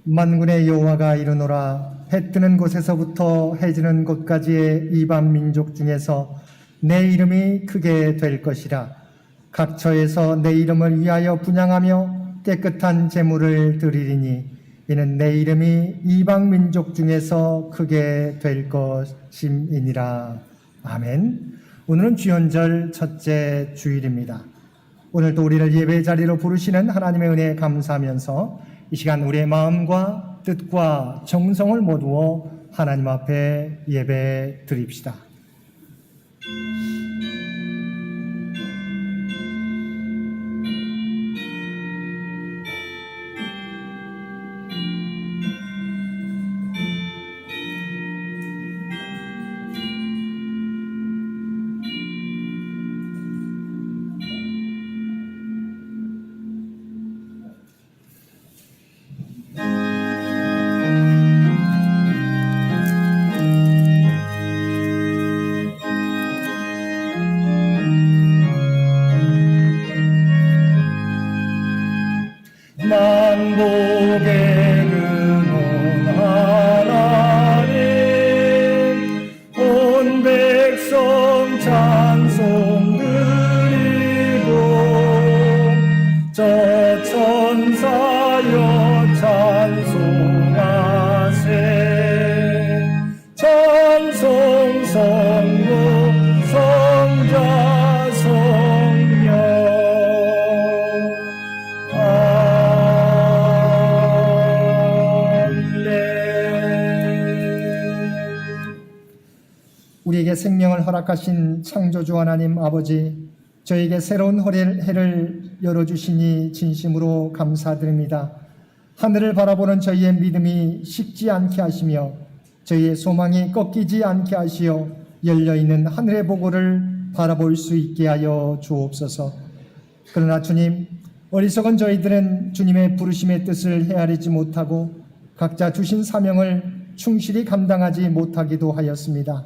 만군의 여호와가 이르노라. 해 뜨는 곳에서부터 해 지는 곳까지의 이방 민족 중에서 내 이름이 크게 될 것이라. 각 처에서 내 이름을 위하여 분향하며 깨끗한 제물을 드리리니 이는 내 이름이 이방 민족 중에서 크게 될 것임이니라. 아멘. 오늘은 주연절 첫째 주일입니다. 오늘도 우리를 예배 자리로 부르시는 하나님의 은혜에 감사하면서 이 시간 우리의 마음과 뜻과 정성을 모두어 하나님 앞에 예배 드립시다. 만복의 근원 하나님 온 백성 찬송 드리고 저 천사여 찬송하세 찬송 성부 성자 성령 우리에게 생명을 허락하신 창조주 하나님 아버지, 저에게 새로운 해를 열어주시니 진심으로 감사드립니다. 하늘을 바라보는 저희의 믿음이 식지 않게 하시며 저희의 소망이 꺾이지 않게 하시어 열려있는 하늘의 보고를 바라볼 수 있게 하여 주옵소서. 그러나 주님, 어리석은 저희들은 주님의 부르심의 뜻을 헤아리지 못하고 각자 주신 사명을 충실히 감당하지 못하기도 하였습니다.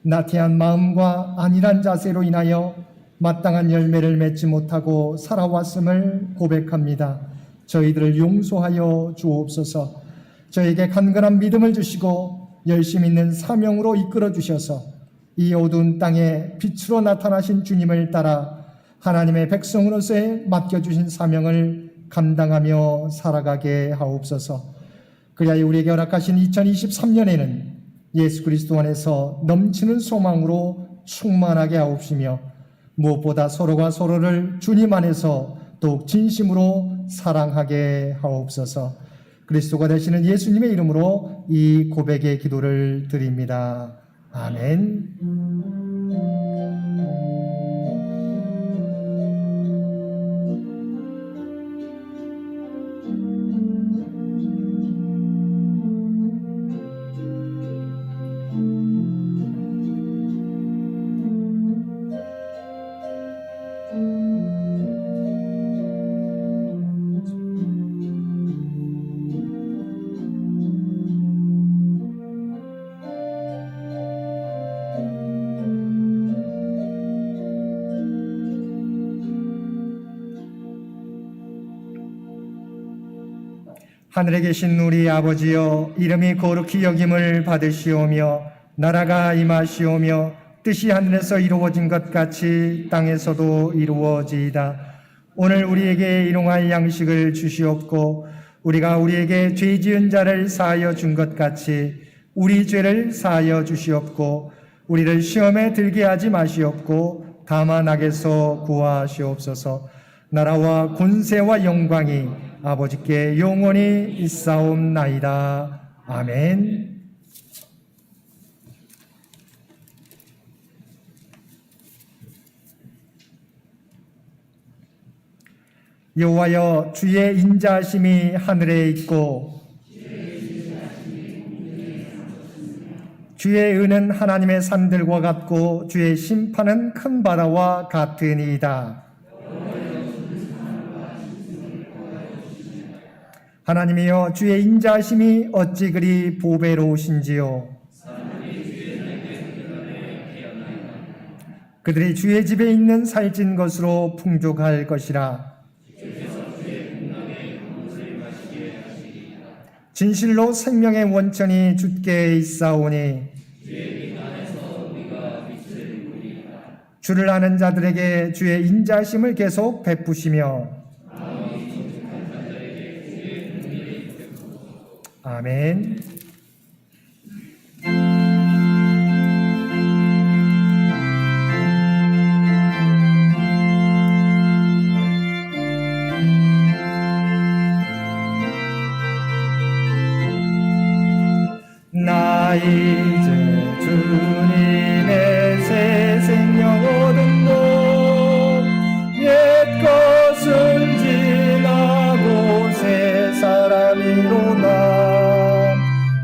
나태한 마음과 안일한 자세로 인하여 마땅한 열매를 맺지 못하고 살아왔음을 고백합니다. 저희들을 용서하여 주옵소서. 저에게 간절한 믿음을 주시고 열심 있는 사명으로 이끌어 주셔서 이 어두운 땅에 빛으로 나타나신 주님을 따라 하나님의 백성으로서의 맡겨주신 사명을 감당하며 살아가게 하옵소서. 그리하여 우리에게 허락하신 2023년에는 예수 그리스도 안에서 넘치는 소망으로 충만하게 하옵시며 무엇보다 서로가 서로를 주님 안에서 더욱 진심으로 사랑하게 하옵소서. 그리스도가 되시는 예수님의 이름으로 이 고백의 기도를 드립니다. 아멘. 하늘에 계신 우리 아버지여, 이름이 거룩히 여김을 받으시오며 나라가 임하시오며 뜻이 하늘에서 이루어진 것 같이 땅에서도 이루어지이다. 오늘 우리에게 일용할 양식을 주시옵고 우리가 우리에게 죄 지은 자를 사하여 준 것 같이 우리 죄를 사하여 주시옵고 우리를 시험에 들게 하지 마시옵고 다만 악에서 구하시옵소서. 나라와 권세와 영광이 아버지께 영원히 있사옵나이다. 아멘. 여호와여, 주의 인자하심이 하늘에 있고 주의 의는 하나님의 산들과 같고 주의 심판은 큰 바다와 같으니이다. 하나님이여, 주의 인자하심이 어찌 그리 보배로우신지요. 그들이 주의 집에 있는 살찐 것으로 풍족할 것이라. 진실로 생명의 원천이 주께 있사오니 주를 아는 자들에게 주의 인자심을 계속 베푸시며 아멘. 나 이제 주님의 새 생명 얻은 것 옛 것은 지나고 새 사람이로다.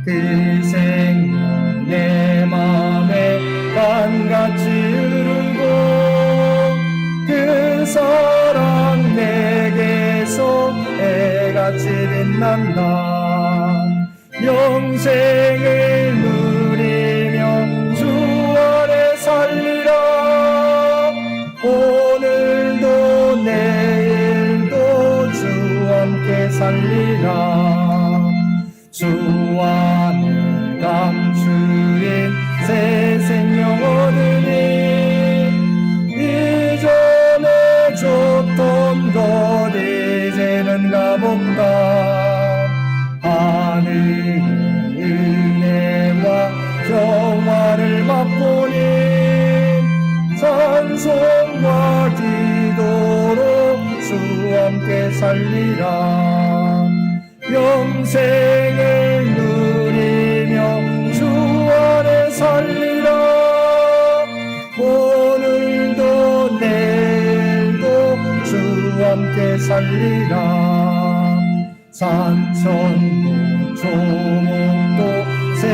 그 생명 내 맘에 강같이 흐르고 그 사랑 내게서 해같이 빛난다. 영생을 누리며 주 안에 살리라. 오늘도 내일도 주 함께 살리라. 주 안에 감추인 새 생명 얻으니 이전에 줬던 것 이제는 값없다. 하늘의 은혜와 평화를 맛보니 찬송과 기도로 주 함께 살리라. 영생을 누리며 주 안에 살리라. 오늘도 내일도 주 함께 살리라. 산천도 조목도 새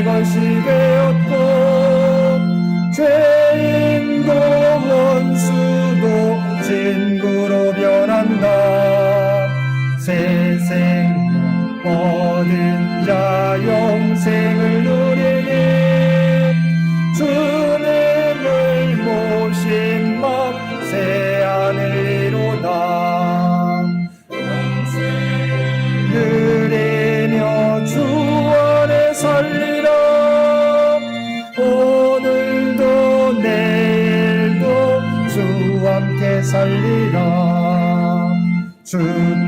것이 되었고 죄인도 원수도 친구로 변한다. 새 생명 얻은 자 영생을 누리니 주님을 모신 맘 새 하늘이로다. 누리며 주 안에 살리라. 오늘도 내일도 주 함께 살리라. 주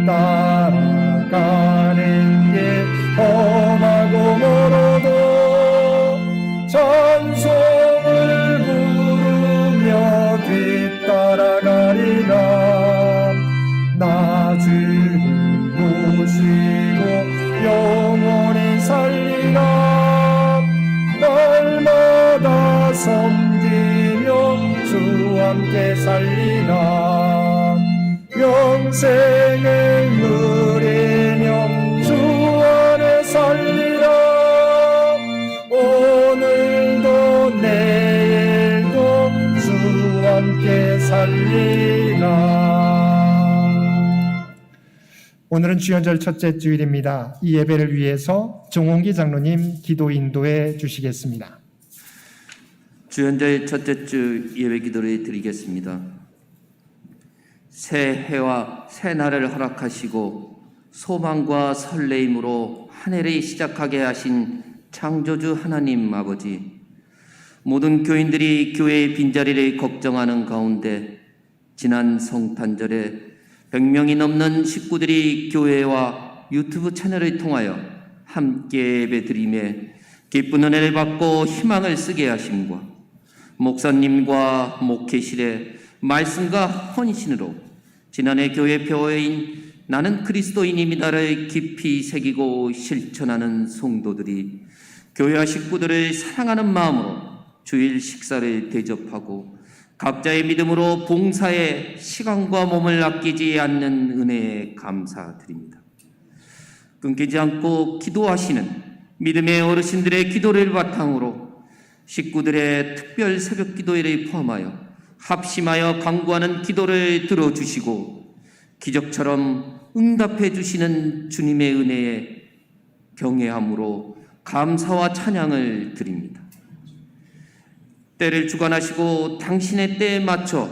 따라가는 길 험하고 멀어도 찬송을 부르며 뒤따라가리라. 나 주를 모시고 영원히 살리라. 날마다 섬기며 주 함께 살리라. 영생을 누리며 주 안에 살리라. 오늘도 내일도 주 함께 살리라. 오늘은 주연절 첫째 주일입니다. 이 예배를 위해서 정홍기 장로님 기도 인도해 주시겠습니다. 주연절 첫째 주 예배 기도를 드리겠습니다. 새 해와 새 날을 허락하시고 소망과 설레임으로 한 해를 시작하게 하신 창조주 하나님 아버지, 모든 교인들이 교회의 빈자리를 걱정하는 가운데 지난 성탄절에 100명이 넘는 식구들이 교회와 유튜브 채널을 통하여 함께 예배드리며 기쁜 은혜를 받고 희망을 쓰게 하심과 목사님과 목회실의 말씀과 헌신으로 지난해 교회 표어인 나는 그리스도인입니다를 깊이 새기고 실천하는 성도들이 교회와 식구들을 사랑하는 마음으로 주일 식사를 대접하고 각자의 믿음으로 봉사에 시간과 몸을 아끼지 않는 은혜에 감사드립니다. 끊기지 않고 기도하시는 믿음의 어르신들의 기도를 바탕으로 식구들의 특별 새벽 기도회를 포함하여 합심하여 간구하는 기도를 들어주시고 기적처럼 응답해 주시는 주님의 은혜에 경외함으로 감사와 찬양을 드립니다. 때를 주관하시고 당신의 때에 맞춰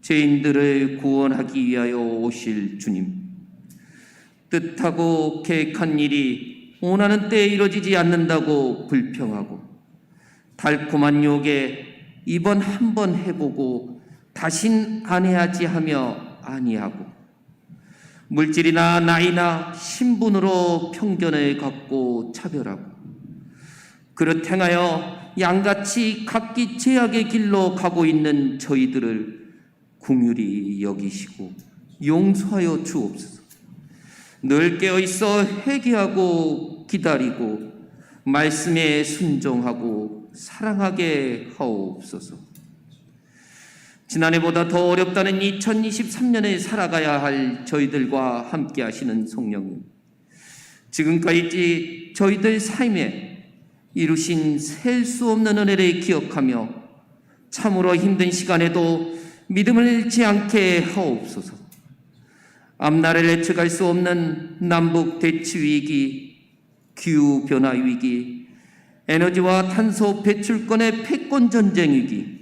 죄인들을 구원하기 위하여 오실 주님, 뜻하고 계획한 일이 원하는 때에 이루어지지 않는다고 불평하고 달콤한 욕에 이번 한 번 해보고 다신 안 해야지 하며 아니하고 물질이나 나이나 신분으로 편견을 갖고 차별하고 그릇 행하여 양같이 각기 제약의 길로 가고 있는 저희들을 긍휼히 여기시고 용서하여 주옵소서. 늘 깨어있어 회개하고 기다리고 말씀에 순종하고 사랑하게 하옵소서. 지난해보다 더 어렵다는 2023년을 살아가야 할 저희들과 함께 하시는 성령님, 지금까지 저희들 삶에 이루신 셀 수 없는 은혜를 기억하며 참으로 힘든 시간에도 믿음을 잃지 않게 하옵소서. 앞날을 예측할 수 없는 남북 대치 위기, 기후변화 위기, 에너지와 탄소 배출권의 패권 전쟁 위기,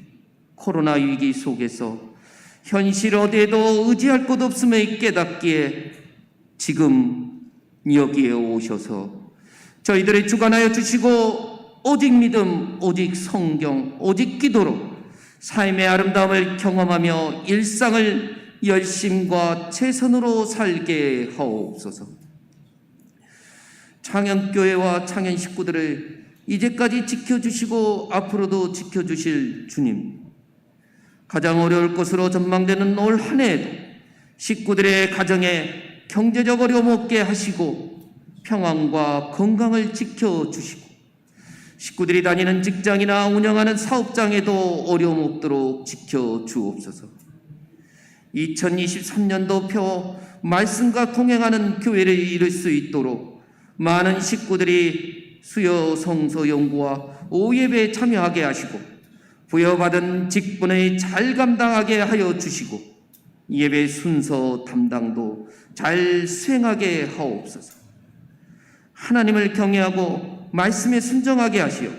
코로나 위기 속에서 현실 어디에도 의지할 곳 없음을 깨닫기에 지금 여기에 오셔서 저희들을 주관하여 주시고 오직 믿음, 오직 성경, 오직 기도로 삶의 아름다움을 경험하며 일상을 열심과 최선으로 살게 하옵소서. 창현교회와 창현 식구들을 이제까지 지켜주시고 앞으로도 지켜주실 주님, 가장 어려울 것으로 전망되는 올 한 해에도 식구들의 가정에 경제적 어려움 없게 하시고 평안과 건강을 지켜주시고 식구들이 다니는 직장이나 운영하는 사업장에도 어려움 없도록 지켜주옵소서. 2023년도 표 말씀과 동행하는 교회를 이룰 수 있도록 많은 식구들이 수요 성서 연구와 오예배에 참여하게 하시고 부여받은 직분을 잘 감당하게 하여 주시고 예배 순서 담당도 잘 수행하게 하옵소서. 하나님을 경외하고 말씀에 순종하게 하시어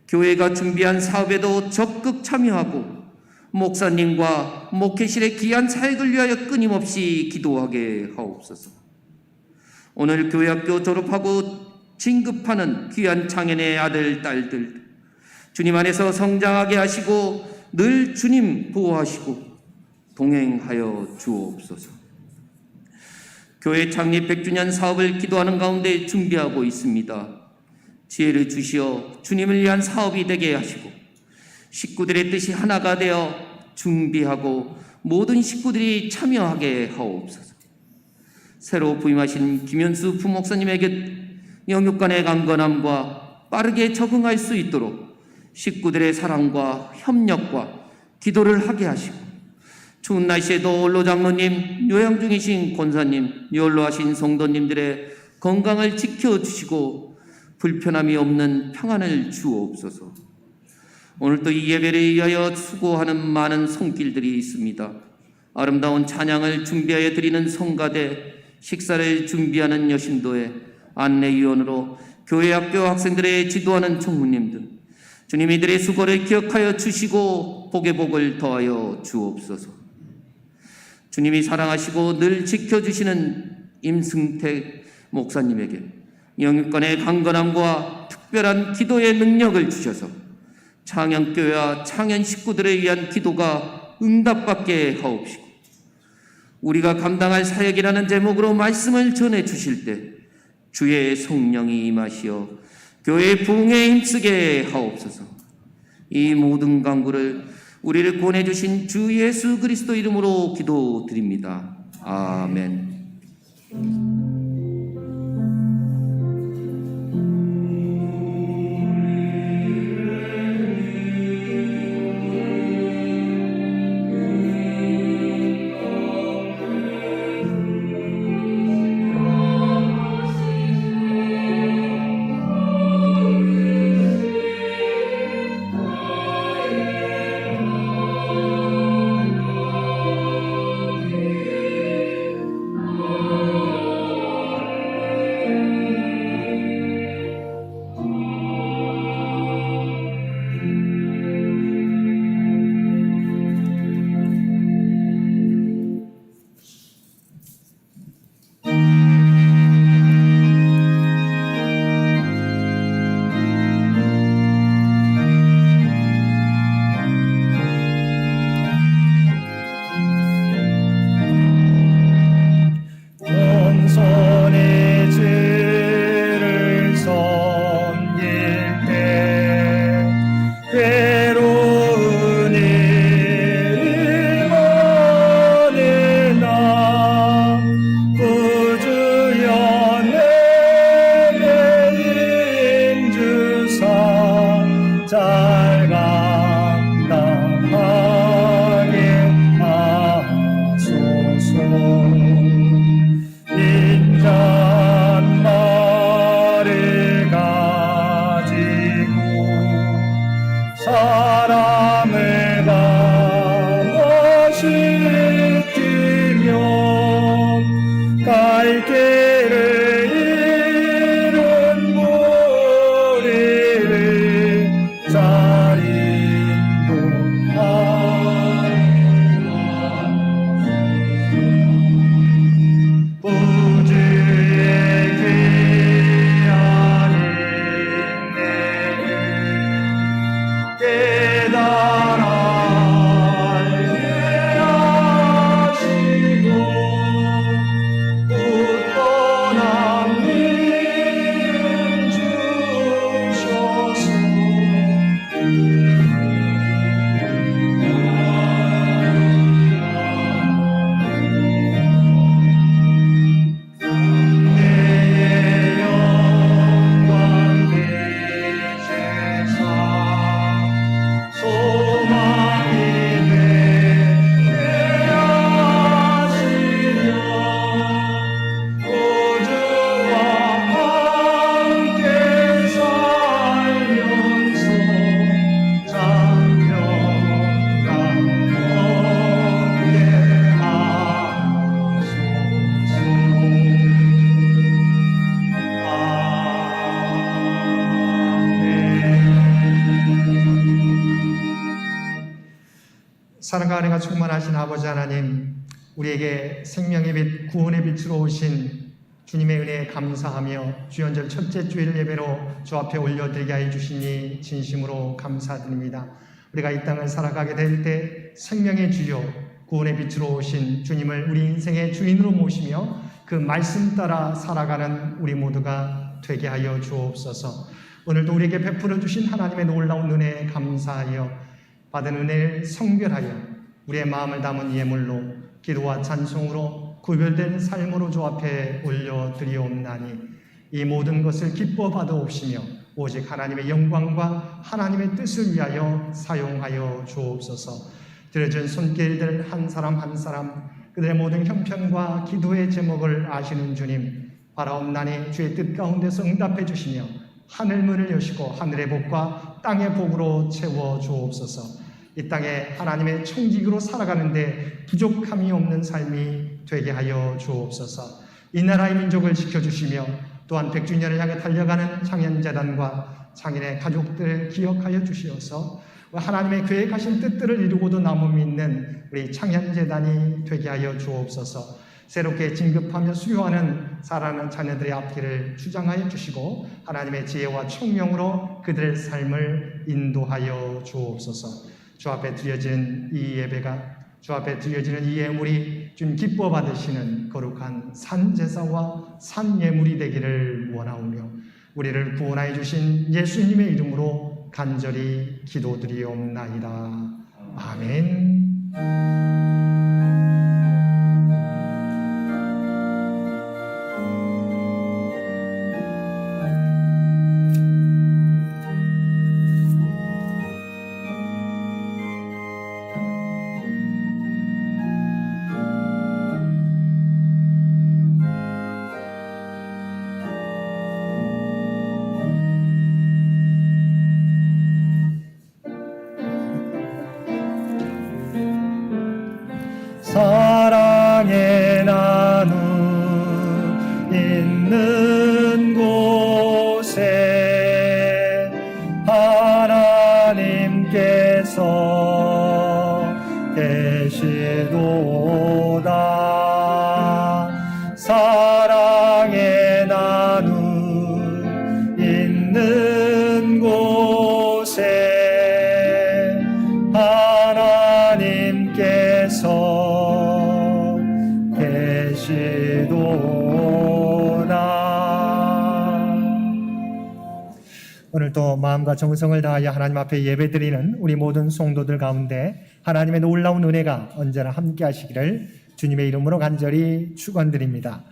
교회가 준비한 사업에도 적극 참여하고 목사님과 목회실의 귀한 사역을 위하여 끊임없이 기도하게 하옵소서. 오늘 교회학교 졸업하고 진급하는 귀한 창현의 아들, 딸들 주님 안에서 성장하게 하시고 늘 주님 보호하시고 동행하여 주옵소서. 교회 창립 100주년 사업을 기도하는 가운데 준비하고 있습니다. 지혜를 주시어 주님을 위한 사업이 되게 하시고 식구들의 뜻이 하나가 되어 준비하고 모든 식구들이 참여하게 하옵소서. 새로 부임하신 김현수 부목사님에게 영육간의 강건함과 빠르게 적응할 수 있도록 식구들의 사랑과 협력과 기도를 하게 하시고 추운 날씨에도 원로 장로님, 요양 중이신 권사님, 연로하신 성도님들의 건강을 지켜주시고 불편함이 없는 평안을 주옵소서. 오늘도 이 예배를 위하여 수고하는 많은 손길들이 있습니다. 아름다운 찬양을 준비하여 드리는 성가대, 식사를 준비하는 여신도회, 안내위원으로 교회 학교 학생들의 지도하는 총무님들, 주님 이들의 수고를 기억하여 주시고 복의 복을 더하여 주옵소서. 주님이 사랑하시고 늘 지켜주시는 임승택 목사님에게 영육간의 강건함과 특별한 기도의 능력을 주셔서 창현교회와 창현 식구들을 위한 기도가 응답받게 하옵시고 우리가 감당할 사역이라는 제목으로 말씀을 전해 주실 때 주의 성령이 임하시어 교회의 부흥에 힘쓰게 하옵소서. 이 모든 간구를 우리를 구원해 주신 주 예수 그리스도 이름으로 기도드립니다. 아멘. 사랑과 은혜가 충만하신 아버지 하나님, 우리에게 생명의 빛, 구원의 빛으로 오신 주님의 은혜에 감사하며 주연절 첫째 주일 예배로 주 앞에 올려드리게 하여 주시니 진심으로 감사드립니다. 우리가 이 땅을 살아가게 될 때 생명의 주요, 구원의 빛으로 오신 주님을 우리 인생의 주인으로 모시며 그 말씀 따라 살아가는 우리 모두가 되게 하여 주옵소서. 오늘도 우리에게 베풀어 주신 하나님의 놀라운 은혜에 감사하여 받은 은혜를 성별하여 우리의 마음을 담은 예물로 기도와 찬송으로 구별된 삶으로 주 앞에 올려드리옵나니 이 모든 것을 기뻐 받아옵시며 오직 하나님의 영광과 하나님의 뜻을 위하여 사용하여 주옵소서. 드려진 손길들 한 사람 한 사람 그들의 모든 형편과 기도의 제목을 아시는 주님, 바라옵나니 주의 뜻 가운데서 응답해 주시며 하늘문을 여시고 하늘의 복과 땅의 복으로 채워 주옵소서. 이 땅에 하나님의 청지기로 살아가는데 부족함이 없는 삶이 되게 하여 주옵소서. 이 나라의 민족을 지켜주시며 또한 100주년을 향해 달려가는 창현재단과 창현의 가족들을 기억하여 주시어서 하나님의 계획하신 뜻들을 이루고도 남음이 있는 우리 창현재단이 되게 하여 주옵소서. 새롭게 진급하며 수요하는 살아가는 자녀들의 앞길을 주장하여 주시고 하나님의 지혜와 총명으로 그들의 삶을 인도하여 주옵소서. 주 앞에 드려지는 이 예배가, 주 앞에 드려지는 이 예물이 주님 기뻐 받으시는 거룩한 산제사와 산예물이 되기를 원하오며 우리를 구원하여 주신 예수님의 이름으로 간절히 기도드리옵나이다. 아멘. 사랑의 나눔 있는 곳에 하나님께서 계시도다. 사랑의 나눔 있는 곳에 하나님께서 오늘도 마음과 정성을 다하여 하나님 앞에 예배드리는 우리 모든 성도들 가운데 하나님의 놀라운 은혜가 언제나 함께 하시기를 주님의 이름으로 간절히 축원드립니다.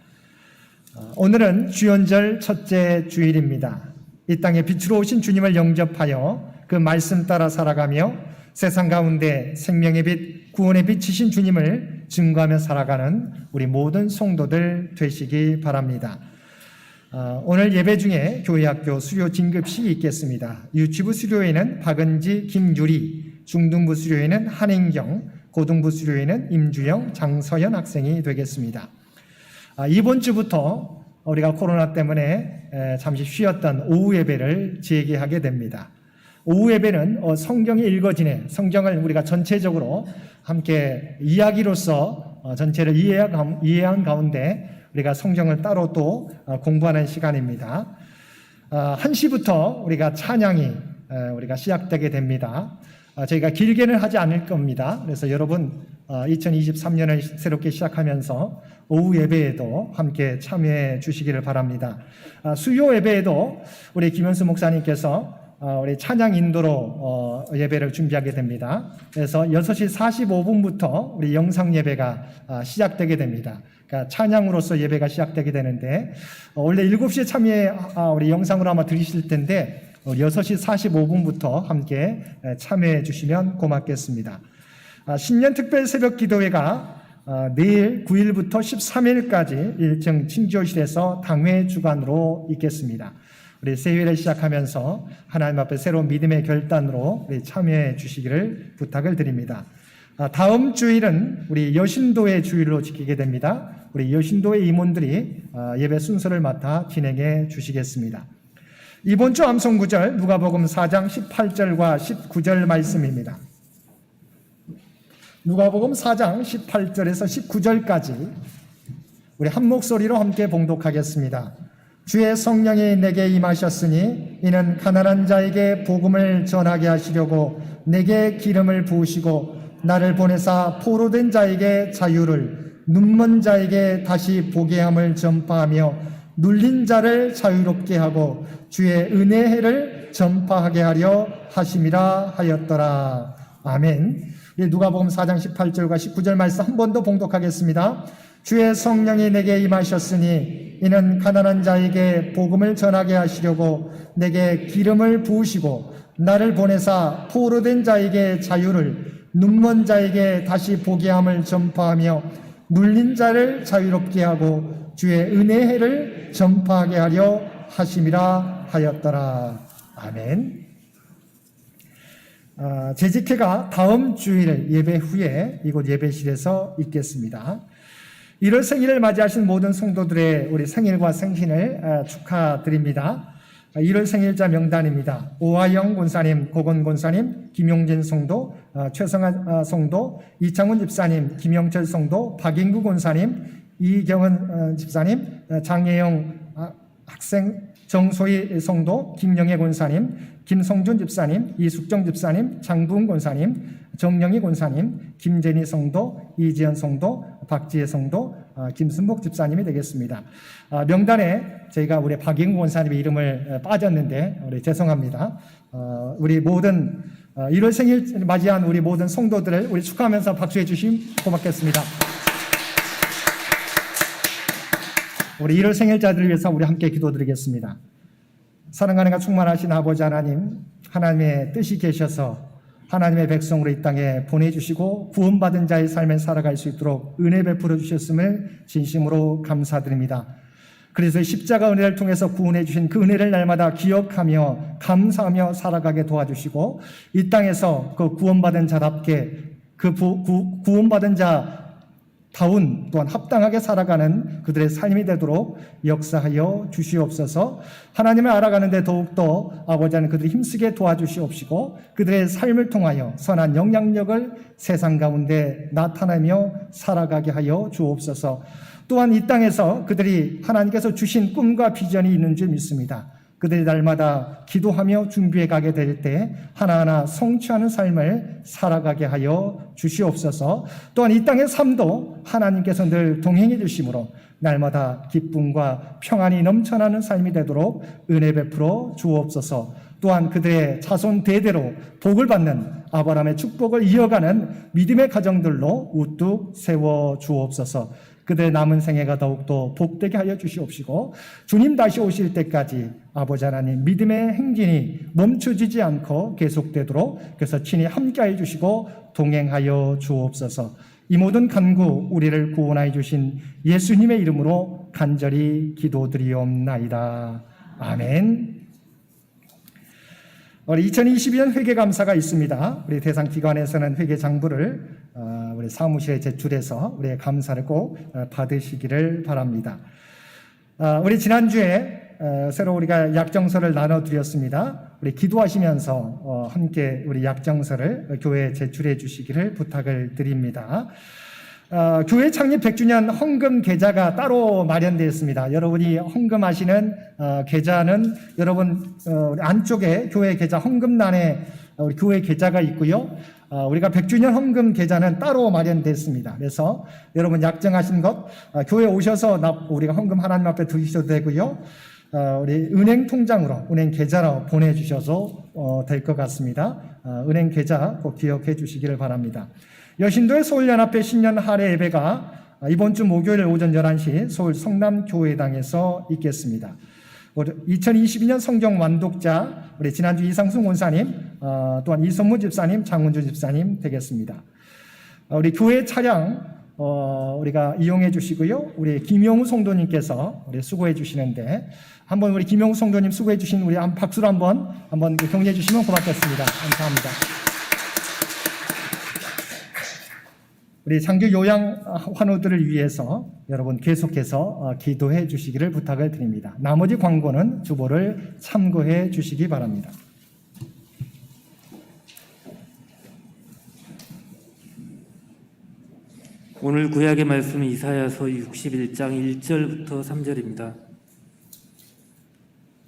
오늘은 주연절 첫째 주일입니다. 이 땅에 빛으로 오신 주님을 영접하여 그 말씀 따라 살아가며 세상 가운데 생명의 빛, 구원의 빛이신 주님을 증거하며 살아가는 우리 모든 성도들 되시기 바랍니다. 오늘 예배 중에 교회학교 수료 진급식이 있겠습니다. 유치부 수료에는 박은지, 김유리, 중등부 수료에는 한행경, 고등부 수료에는 임주영, 장서연 학생이 되겠습니다. 이번 주부터 우리가 코로나 때문에 잠시 쉬었던 오후 예배를 재개하게 됩니다. 오후 예배는 성경이 읽어지네, 성경을 우리가 전체적으로 함께 이야기로서 전체를 이해한 가운데 우리가 성경을 따로 또 공부하는 시간입니다. 1시부터 우리가 찬양이 우리가 시작되게 됩니다. 저희가 길게는 하지 않을 겁니다. 그래서 여러분 2023년을 새롭게 시작하면서 오후 예배에도 함께 참여해 주시기를 바랍니다. 수요 예배에도 우리 김현수 목사님께서 우리 찬양 인도로 예배를 준비하게 됩니다. 그래서 6시 45분부터 우리 영상 예배가 시작되게 됩니다. 그러니까 찬양으로서 예배가 시작되게 되는데 원래 7시에 우리 영상으로 아마 들으실 텐데 6시 45분부터 함께 참여해 주시면 고맙겠습니다. 신년 특별 새벽 기도회가 내일 9일부터 13일까지 1층 친교실에서 당회 주관으로 있겠습니다. 우리 새해를 시작하면서 하나님 앞에 새로운 믿음의 결단으로 우리 참여해 주시기를 부탁을 드립니다. 다음 주일은 우리 여신도의 주일로 지키게 됩니다. 우리 여신도의 임원들이 예배 순서를 맡아 진행해 주시겠습니다. 이번 주 암송 구절 누가복음 4장 18절과 19절 말씀입니다. 누가복음 4장 18절에서 19절까지 우리 한 목소리로 함께 봉독하겠습니다. 주의 성령이 내게 임하셨으니 이는 가난한 자에게 복음을 전하게 하시려고 내게 기름을 부으시고 나를 보내사 포로된 자에게 자유를, 눈먼 자에게 다시 보게 함을 전파하며 눌린 자를 자유롭게 하고 주의 은혜의 해를 전파하게 하려 하심이라 하였더라. 아멘. 누가복음 4장 18절과 19절 말씀 한 번 더 봉독하겠습니다. 주의 성령이 내게 임하셨으니 이는 가난한 자에게 복음을 전하게 하시려고 내게 기름을 부으시고 나를 보내사 포로된 자에게 자유를, 눈먼 자에게 다시 보게 함을 전파하며 눌린 자를 자유롭게 하고 주의 은혜의 해를 전파하게 하려 하심이라 하였더라. 아멘. 재직회가 다음 주일 예배 후에 이곳 예배실에서 있겠습니다. 1월 생일을 맞이하신 모든 성도들의 우리 생일과 생신을 축하드립니다. 1월 생일자 명단입니다. 오하영 권사님, 고건 권사님, 김용진 성도, 최성아 성도, 이창훈 집사님, 김영철 성도, 박인구 권사님, 이경은 집사님, 장혜영 학생, 정소희 성도, 김영애 권사님, 김성준 집사님, 이숙정 집사님, 장부은 권사님, 정영희 권사님, 김재니 성도, 이지연 성도, 박지혜 성도, 김순복 집사님이 되겠습니다. 명단에 저희가 우리 박인구 권사님의 이름을 빠졌는데 우리 죄송합니다. 우리 모든 1월 생일 맞이한 우리 모든 성도들을 우리 축하하면서 박수해 주시면 고맙겠습니다. 우리 1월 생일자들을 위해서 우리 함께 기도드리겠습니다. 사랑하는 충만하신 아버지 하나님, 하나님의 뜻이 계셔서 하나님의 백성으로 이 땅에 보내주시고 구원받은 자의 삶에 살아갈 수 있도록 은혜 베풀어 주셨음을 진심으로 감사드립니다. 그래서 십자가 은혜를 통해서 구원해 주신 그 은혜를 날마다 기억하며 감사하며 살아가게 도와주시고 이 땅에서 그 구원받은 자답게 그 구원받은 자다운 또한 합당하게 살아가는 그들의 삶이 되도록 역사하여 주시옵소서. 하나님을 알아가는데 더욱더 아버지 하나님 그들이 힘쓰게 도와주시옵시고 그들의 삶을 통하여 선한 영향력을 세상 가운데 나타내며 살아가게 하여 주옵소서. 또한 이 땅에서 그들이 하나님께서 주신 꿈과 비전이 있는 줄 믿습니다. 그들이 날마다 기도하며 준비해 가게 될 때 하나하나 성취하는 삶을 살아가게 하여 주시옵소서. 또한 이 땅의 삶도 하나님께서 늘 동행해 주심으로 날마다 기쁨과 평안이 넘쳐나는 삶이 되도록 은혜 베풀어 주옵소서. 또한 그들의 자손 대대로 복을 받는 아브라함의 축복을 이어가는 믿음의 가정들로 우뚝 세워 주옵소서. 그들의 남은 생애가 더욱더 복되게 하여 주시옵시고 주님 다시 오실 때까지 아버지 하나님 믿음의 행진이 멈춰지지 않고 계속되도록 그래서 친히 함께하여 주시고 동행하여 주옵소서. 이 모든 간구 우리를 구원하여 주신 예수님의 이름으로 간절히 기도드리옵나이다. 아멘. 우리 2022년 회계감사가 있습니다. 우리 대상기관에서는 회계장부를 우리 사무실에 제출해서 우리의 감사를 꼭 받으시기를 바랍니다. 우리 지난주에 새로 우리가 약정서를 나눠드렸습니다. 우리 기도하시면서 함께 우리 약정서를 교회에 제출해 주시기를 부탁을 드립니다. 교회 창립 100주년 헌금 계좌가 따로 마련되어 있습니다. 여러분이 헌금하시는 계좌는 여러분 안쪽에 교회 계좌 헌금란에 우리 교회 계좌가 있고요. 우리가 100주년 헌금 계좌는 따로 마련됐습니다. 그래서 여러분 약정하신 것 교회 오셔서 우리가 헌금 하나님 앞에 드리셔도 되고요. 우리 은행 통장으로 은행 계좌로 보내주셔도 될 것 같습니다. 은행 계좌 꼭 기억해 주시기를 바랍니다. 여신도의 서울연합회 신년 할애 예배가 이번 주 목요일 오전 11시 서울 성남교회당에서 있겠습니다. 2022년 성경 완독자 우리 지난주 이상순 원사님 또한 이선무 집사님, 장훈주 집사님 되겠습니다. 우리 교회 차량 우리가 이용해 주시고요. 우리 김용우 성도님께서 우리 수고해 주시는데 한번 우리 김용우 성도님 수고해 주신 우리 박수로 한번 격려해 주시면 고맙겠습니다. 감사합니다. 우리 장교 요양 환우들을 위해서 여러분 계속해서 기도해 주시기를 부탁을 드립니다. 나머지 광고는 주보를 참고해 주시기 바랍니다. 오늘 구약의 말씀은 이사야서 61장 1절부터 3절입니다.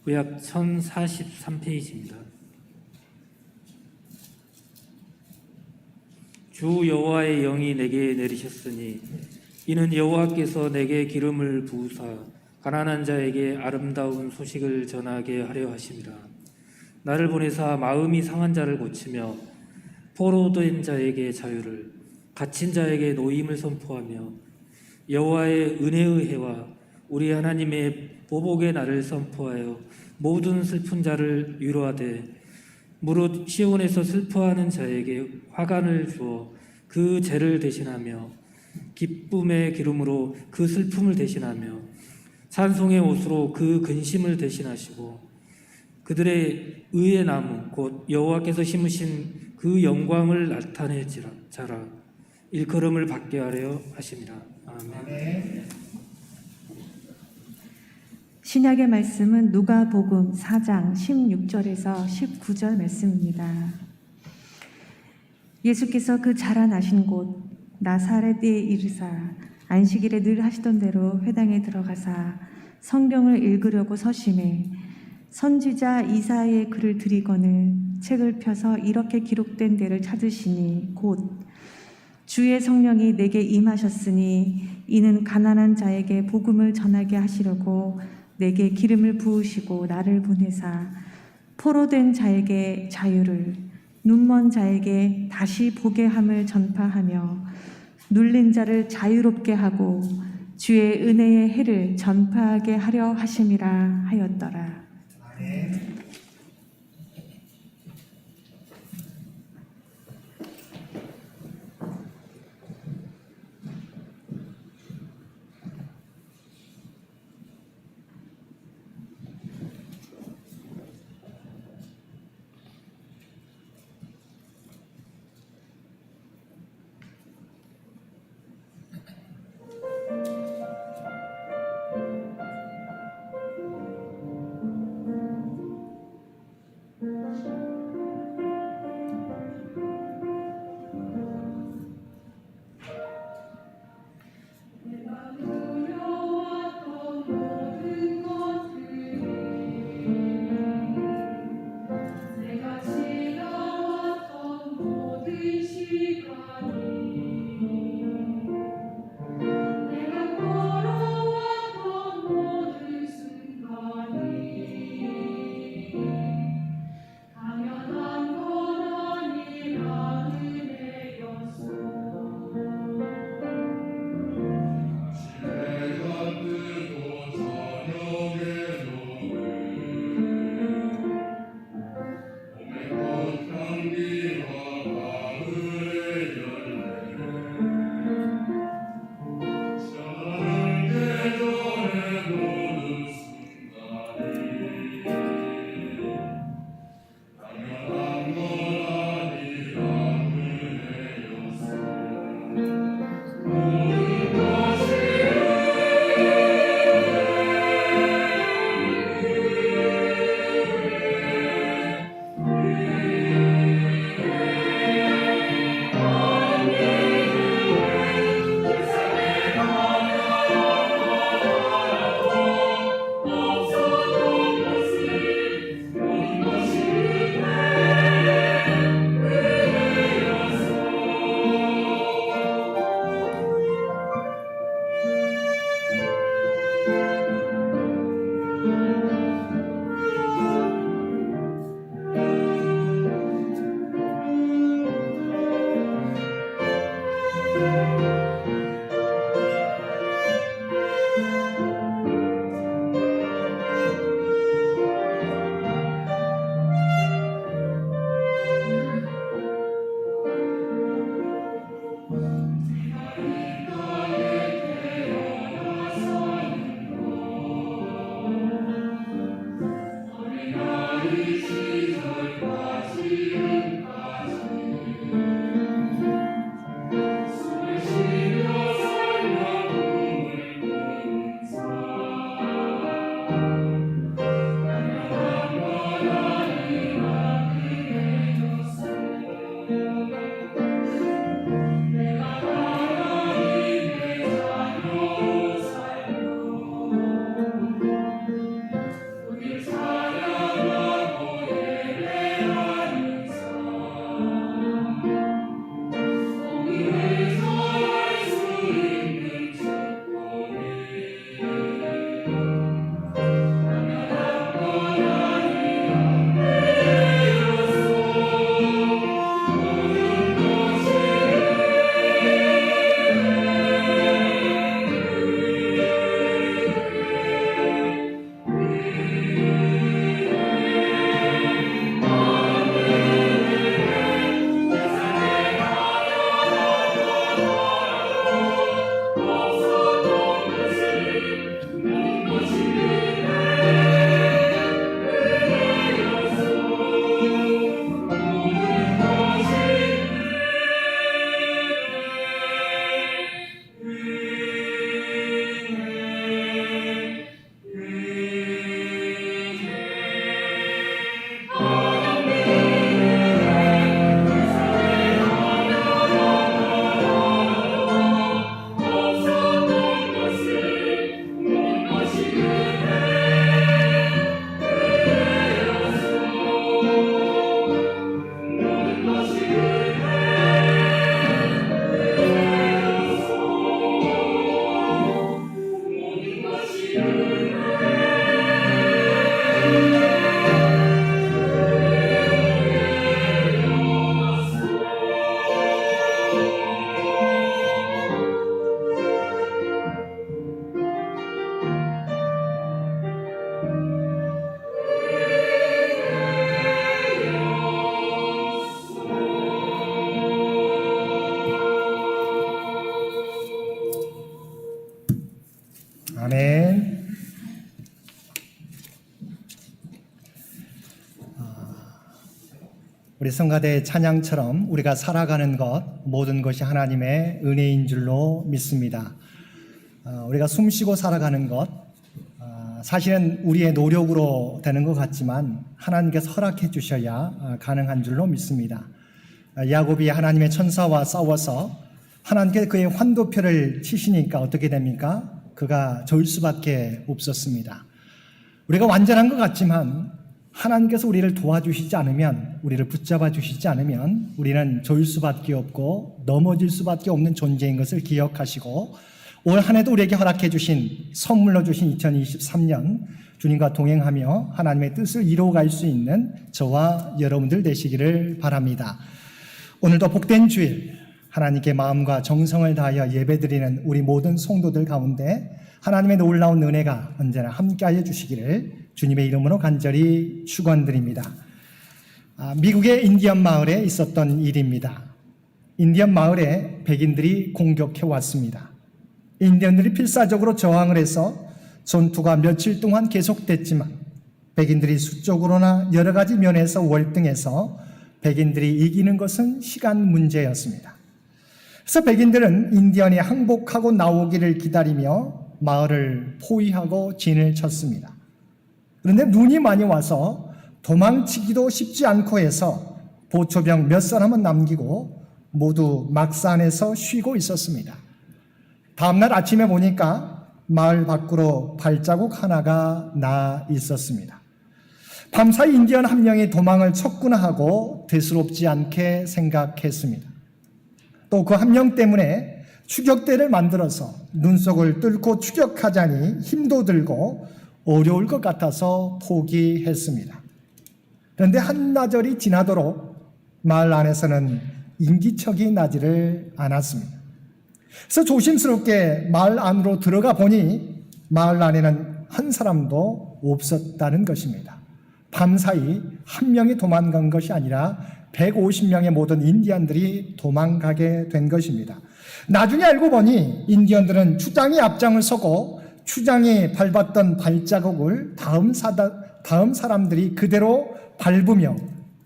구약 1043페이지입니다. 주 여호와의 영이 내게 내리셨으니 이는 여호와께서 내게 기름을 부으사 가난한 자에게 아름다운 소식을 전하게 하려 하심이라. 나를 보내사 마음이 상한 자를 고치며 포로된 자에게 자유를, 갇힌 자에게 노임을 선포하며 여호와의 은혜의 해와 우리 하나님의 보복의 날을 선포하여 모든 슬픈 자를 위로하되 무릇 시온에서 슬퍼하는 자에게 화관을 주어 그 죄를 대신하며 기쁨의 기름으로 그 슬픔을 대신하며 찬송의 옷으로 그 근심을 대신하시고 그들의 의의 나무 곧 여호와께서 심으신 그 영광을 나타내지라 자라 일컬음을 받게 하려 하심이라. 아멘. 신약의 말씀은 누가복음 4장 16절에서 19절 말씀입니다. 예수께서 그 자라나신 곳 나사렛에 이르사 안식일에 늘 하시던 대로 회당에 들어가사 성경을 읽으려고 서심해 선지자 이사야의 글을 들이거늘 책을 펴서 이렇게 기록된 데를 찾으시니 곧 주의 성령이 내게 임하셨으니 이는 가난한 자에게 복음을 전하게 하시려고 내게 기름을 부으시고 나를 보내사 포로된 자에게 자유를, 눈먼 자에게 다시 보게 함을 전파하며 눌린 자를 자유롭게 하고 주의 은혜의 해를 전파하게 하려 하심이라 하였더라. 아멘. 아멘. 우리 성가대 찬양처럼 우리가 살아가는 것 모든 것이 하나님의 은혜인 줄로 믿습니다. 우리가 숨쉬고 살아가는 것 사실은 우리의 노력으로 되는 것 같지만 하나님께서 허락해 주셔야 가능한 줄로 믿습니다. 야곱이 하나님의 천사와 싸워서 하나님께 그의 환도표를 치시니까 어떻게 됩니까? 그가 져올 수밖에 없었습니다. 우리가 완전한 것 같지만 하나님께서 우리를 도와주시지 않으면, 우리를 붙잡아 주시지 않으면 우리는 져올 수밖에 없고 넘어질 수밖에 없는 존재인 것을 기억하시고 올 한 해도 우리에게 허락해 주신, 선물로 주신 2023년 주님과 동행하며 하나님의 뜻을 이루어갈 수 있는 저와 여러분들 되시기를 바랍니다. 오늘도 복된 주일, 하나님께 마음과 정성을 다하여 예배드리는 우리 모든 성도들 가운데 하나님의 놀라운 은혜가 언제나 함께하여 주시기를 주님의 이름으로 간절히 축원드립니다. 미국의 인디언 마을에 있었던 일입니다. 인디언 마을에 백인들이 공격해 왔습니다. 인디언들이 필사적으로 저항을 해서 전투가 며칠 동안 계속됐지만 백인들이 수적으로나 여러 가지 면에서 월등해서 백인들이 이기는 것은 시간 문제였습니다. 그래서 백인들은 인디언이 항복하고 나오기를 기다리며 마을을 포위하고 진을 쳤습니다. 그런데 눈이 많이 와서 도망치기도 쉽지 않고 해서 보초병 몇 사람은 남기고 모두 막산에서 쉬고 있었습니다. 다음날 아침에 보니까 마을 밖으로 발자국 하나가 나 있었습니다. 밤사이 인디언 한 명이 도망을 쳤구나 하고 대수롭지 않게 생각했습니다. 또 그 한 명 때문에 추격대를 만들어서 눈속을 뚫고 추격하자니 힘도 들고 어려울 것 같아서 포기했습니다. 그런데 한나절이 지나도록 마을 안에서는 인기척이 나지를 않았습니다. 그래서 조심스럽게 마을 안으로 들어가 보니 마을 안에는 한 사람도 없었다는 것입니다. 밤사이 한 명이 도망간 것이 아니라 150명의 모든 인디언들이 도망가게 된 것입니다. 나중에 알고 보니 인디언들은 추장이 앞장을 서고 추장이 밟았던 발자국을 다음 사람들이 그대로 밟으며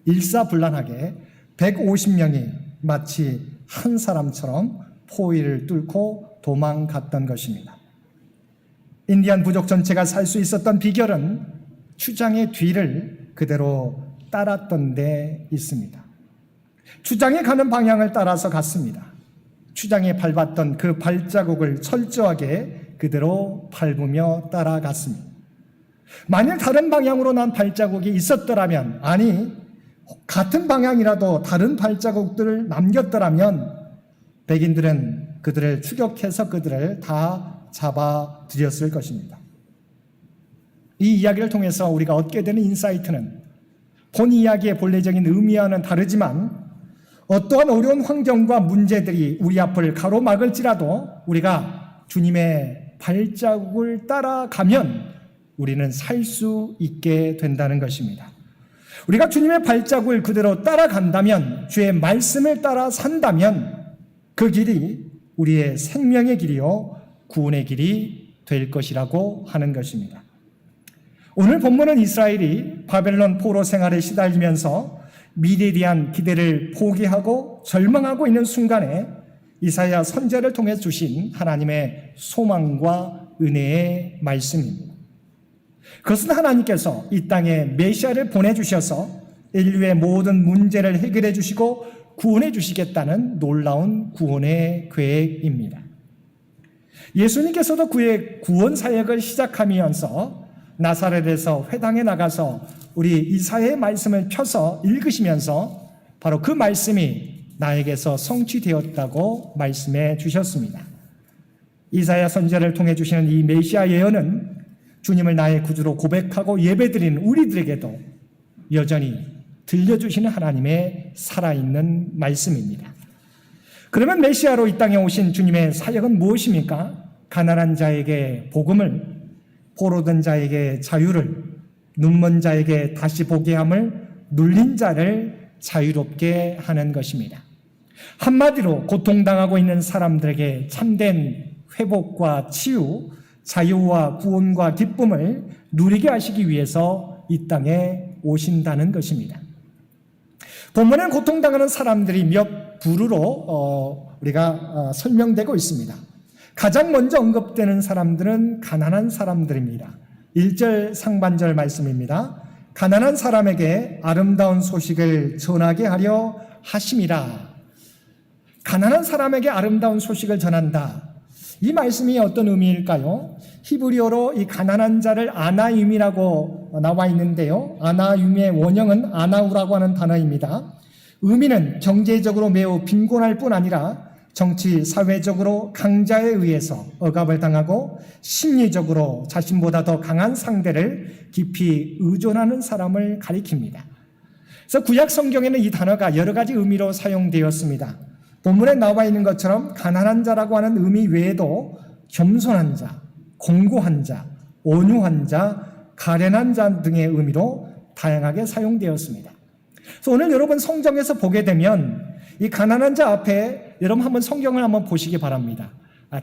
일사불란하게 150명이 마치 한 사람처럼 포위를 뚫고 도망갔던 것입니다. 인디언 부족 전체가 살 수 있었던 비결은 추장의 뒤를 그대로 따랐던 데 있습니다. 추장이 가는 방향을 따라서 갔습니다. 추장이 밟았던 그 발자국을 철저하게 그대로 밟으며 따라갔습니다. 만일 다른 방향으로 난 발자국이 있었더라면, 아니 같은 방향이라도 다른 발자국들을 남겼더라면 백인들은 그들을 추격해서 그들을 다 잡아들였을 것입니다. 이 이야기를 통해서 우리가 얻게 되는 인사이트는 본 이야기의 본래적인 의미와는 다르지만 어떠한 어려운 환경과 문제들이 우리 앞을 가로막을지라도 우리가 주님의 발자국을 따라가면 우리는 살 수 있게 된다는 것입니다. 우리가 주님의 발자국을 그대로 따라간다면, 주의 말씀을 따라 산다면 그 길이 우리의 생명의 길이요 구원의 길이 될 것이라고 하는 것입니다. 오늘 본문은 이스라엘이 바벨론 포로 생활에 시달리면서 미래에 대한 기대를 포기하고 절망하고 있는 순간에 이사야 선지자를 통해 주신 하나님의 소망과 은혜의 말씀입니다. 그것은 하나님께서 이 땅에 메시아를 보내주셔서 인류의 모든 문제를 해결해 주시고 구원해 주시겠다는 놀라운 구원의 계획입니다. 예수님께서도 그의 구원 사역을 시작하면서 나사렛에서 회당에 나가서 우리 이사야의 말씀을 펴서 읽으시면서 바로 그 말씀이 나에게서 성취되었다고 말씀해 주셨습니다. 이사야 선지자를 통해 주시는 이 메시아 예언은 주님을 나의 구주로 고백하고 예배드리는 우리들에게도 여전히 들려주시는 하나님의 살아있는 말씀입니다. 그러면 메시아로 이 땅에 오신 주님의 사역은 무엇입니까? 가난한 자에게 복음을, 포로된 자에게 자유를, 눈먼 자에게 다시 보게 함을, 눌린 자를 자유롭게 하는 것입니다. 한마디로 고통당하고 있는 사람들에게 참된 회복과 치유, 자유와 구원과 기쁨을 누리게 하시기 위해서 이 땅에 오신다는 것입니다. 본문에는 고통당하는 사람들이 몇 부류로 우리가 설명되고 있습니다. 가장 먼저 언급되는 사람들은 가난한 사람들입니다. 1절 상반절 말씀입니다. 가난한 사람에게 아름다운 소식을 전하게 하려 하심이라. 가난한 사람에게 아름다운 소식을 전한다. 이 말씀이 어떤 의미일까요? 히브리어로 이 가난한 자를 아나임이라고 나와 있는데요. 아나임의 원형은 아나우라고 하는 단어입니다. 의미는 경제적으로 매우 빈곤할 뿐 아니라 정치, 사회적으로 강자에 의해서 억압을 당하고 심리적으로 자신보다 더 강한 상대를 깊이 의존하는 사람을 가리킵니다. 그래서 구약 성경에는 이 단어가 여러 가지 의미로 사용되었습니다. 본문에 나와 있는 것처럼 가난한 자라고 하는 의미 외에도 겸손한 자, 공고한 자, 온유한 자, 가련한 자 등의 의미로 다양하게 사용되었습니다. 그래서 오늘 여러분 성경에서 보게 되면 이 가난한 자 앞에 여러분 한번 성경을 한번 보시기 바랍니다.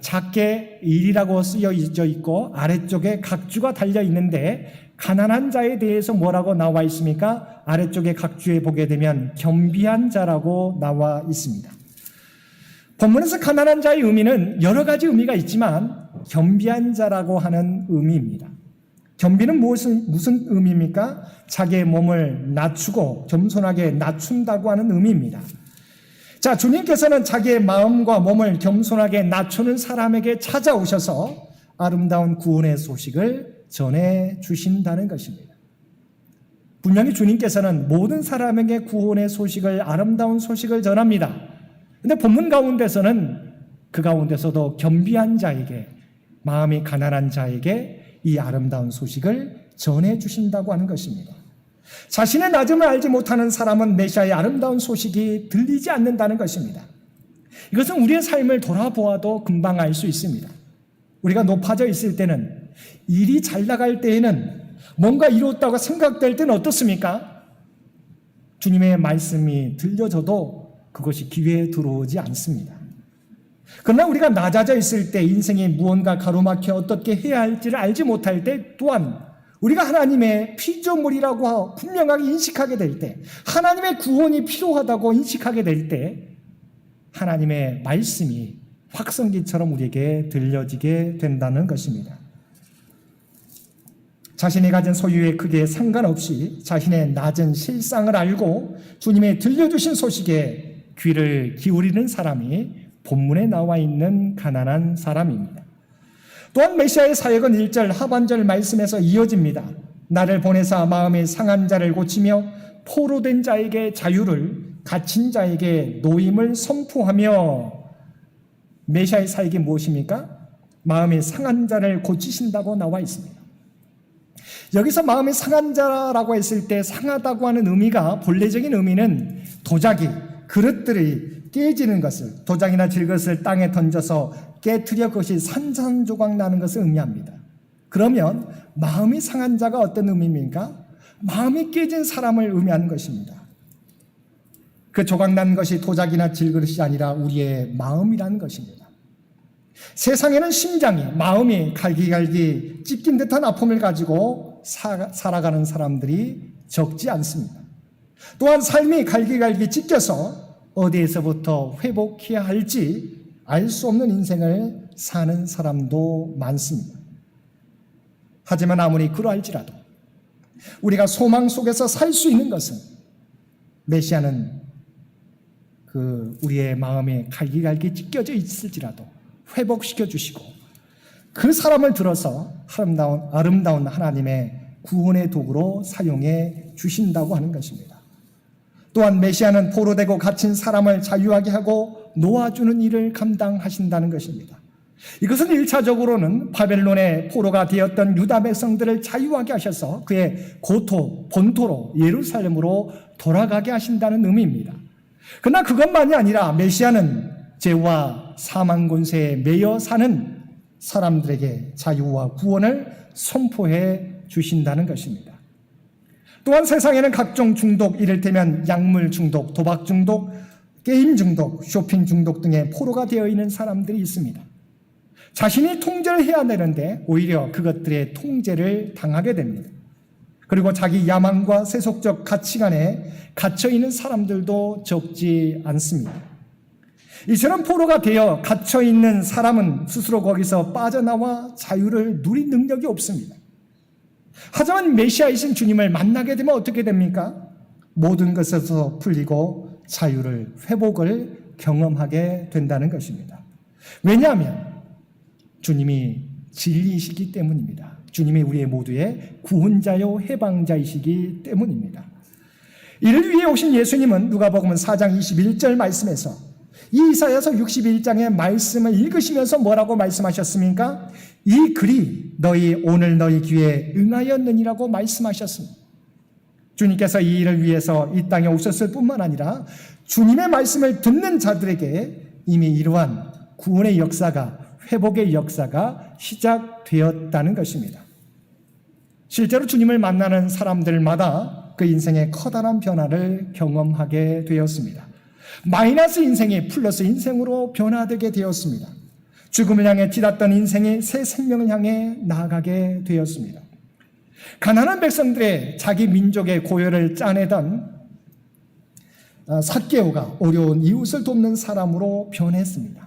작게 일이라고 쓰여져 있고 아래쪽에 각주가 달려 있는데 가난한 자에 대해서 뭐라고 나와 있습니까? 아래쪽에 각주에 보게 되면 겸비한 자라고 나와 있습니다. 본문에서 가난한 자의 의미는 여러 가지 의미가 있지만 겸비한 자라고 하는 의미입니다. 겸비는 무슨 의미입니까? 자기의 몸을 낮추고 겸손하게 낮춘다고 하는 의미입니다. 자, 주님께서는 자기의 마음과 몸을 겸손하게 낮추는 사람에게 찾아오셔서 아름다운 구원의 소식을 전해 주신다는 것입니다. 분명히 주님께서는 모든 사람에게 구원의 소식을, 아름다운 소식을 전합니다. 그런데 본문 가운데서는 그 가운데서도 겸비한 자에게, 마음이 가난한 자에게 이 아름다운 소식을 전해 주신다고 하는 것입니다. 자신의 낮음을 알지 못하는 사람은 메시아의 아름다운 소식이 들리지 않는다는 것입니다. 이것은 우리의 삶을 돌아보아도 금방 알 수 있습니다. 우리가 높아져 있을 때는, 일이 잘 나갈 때에는, 뭔가 이루었다고 생각될 때는 어떻습니까? 주님의 말씀이 들려져도 그것이 귀에 들어오지 않습니다. 그러나 우리가 낮아져 있을 때, 인생이 무언가 가로막혀 어떻게 해야 할지를 알지 못할 때 또한 우리가 하나님의 피조물이라고 분명하게 인식하게 될 때, 하나님의 구원이 필요하다고 인식하게 될 때 하나님의 말씀이 확성기처럼 우리에게 들려지게 된다는 것입니다. 자신이 가진 소유의 크기에 상관없이 자신의 낮은 실상을 알고 주님의 들려주신 소식에 귀를 기울이는 사람이 본문에 나와 있는 가난한 사람입니다. 또한 메시아의 사역은 1절 하반절 말씀에서 이어집니다. 나를 보내사 마음이 상한 자를 고치며 포로된 자에게 자유를, 갇힌 자에게 노임을 선포하며. 메시아의 사역이 무엇입니까? 마음이 상한 자를 고치신다고 나와 있습니다. 여기서 마음이 상한 자라고 했을 때 상하다고 하는 의미가, 본래적인 의미는 도자기, 그릇들이 깨지는 것을, 도장이나 질것을 땅에 던져서 깨트려 그것이 산산조각 나는 것을 의미합니다. 그러면 마음이 상한 자가 어떤 의미입니까? 마음이 깨진 사람을 의미하는 것입니다. 그 조각난 것이 도자기나 질그릇이 아니라 우리의 마음이라는 것입니다. 세상에는 심장이, 마음이 갈기갈기 찢긴 듯한 아픔을 가지고 살아가는 사람들이 적지 않습니다. 또한 삶이 갈기갈기 찢겨서 어디에서부터 회복해야 할지 알 수 없는 인생을 사는 사람도 많습니다. 하지만 아무리 그러할지라도 우리가 소망 속에서 살 수 있는 것은, 메시아는 우리의 마음에 갈기갈기 찢겨져 있을지라도 회복시켜 주시고 그 사람을 들어서 아름다운 하나님의 구원의 도구로 사용해 주신다고 하는 것입니다. 또한 메시아는 포로되고 갇힌 사람을 자유하게 하고 놓아주는 일을 감당하신다는 것입니다. 이것은 1차적으로는 바벨론의 포로가 되었던 유다 백성들을 자유하게 하셔서 그의 본토로 예루살렘으로 돌아가게 하신다는 의미입니다. 그러나 그것만이 아니라 메시아는 죄와 사망 권세에 매여 사는 사람들에게 자유와 구원을 선포해 주신다는 것입니다. 또한 세상에는 각종 중독, 이를테면 약물 중독, 도박 중독, 게임 중독, 쇼핑 중독 등의 포로가 되어 있는 사람들이 있습니다. 자신이 통제를 해야 되는데 오히려 그것들의 통제를 당하게 됩니다. 그리고 자기 야망과 세속적 가치관에 갇혀있는 사람들도 적지 않습니다. 이처럼 포로가 되어 갇혀있는 사람은 스스로 거기서 빠져나와 자유를 누릴 능력이 없습니다. 하지만 메시아이신 주님을 만나게 되면 어떻게 됩니까? 모든 것에서 풀리고 자유를, 회복을 경험하게 된다는 것입니다. 왜냐하면 주님이 진리이시기 때문입니다. 주님이 우리의 모두의 구원자요 해방자이시기 때문입니다. 이를 위해 오신 예수님은 누가복음 4장 21절 말씀에서 이 이사야서 61장의 말씀을 읽으시면서 뭐라고 말씀하셨습니까? 이 글이 오늘 너희 귀에 응하였느니라고 말씀하셨습니다. 주님께서 이 일을 위해서 이 땅에 오셨을 뿐만 아니라 주님의 말씀을 듣는 자들에게 이미 이러한 구원의 역사가, 회복의 역사가 시작되었다는 것입니다. 실제로 주님을 만나는 사람들마다 그 인생의 커다란 변화를 경험하게 되었습니다. 마이너스 인생이 플러스 인생으로 변화되게 되었습니다. 죽음을 향해 뒤닫던 인생이 새 생명을 향해 나아가게 되었습니다. 가난한 백성들의 자기 민족의 고열을 짜내던 삭개오가 어려운 이웃을 돕는 사람으로 변했습니다.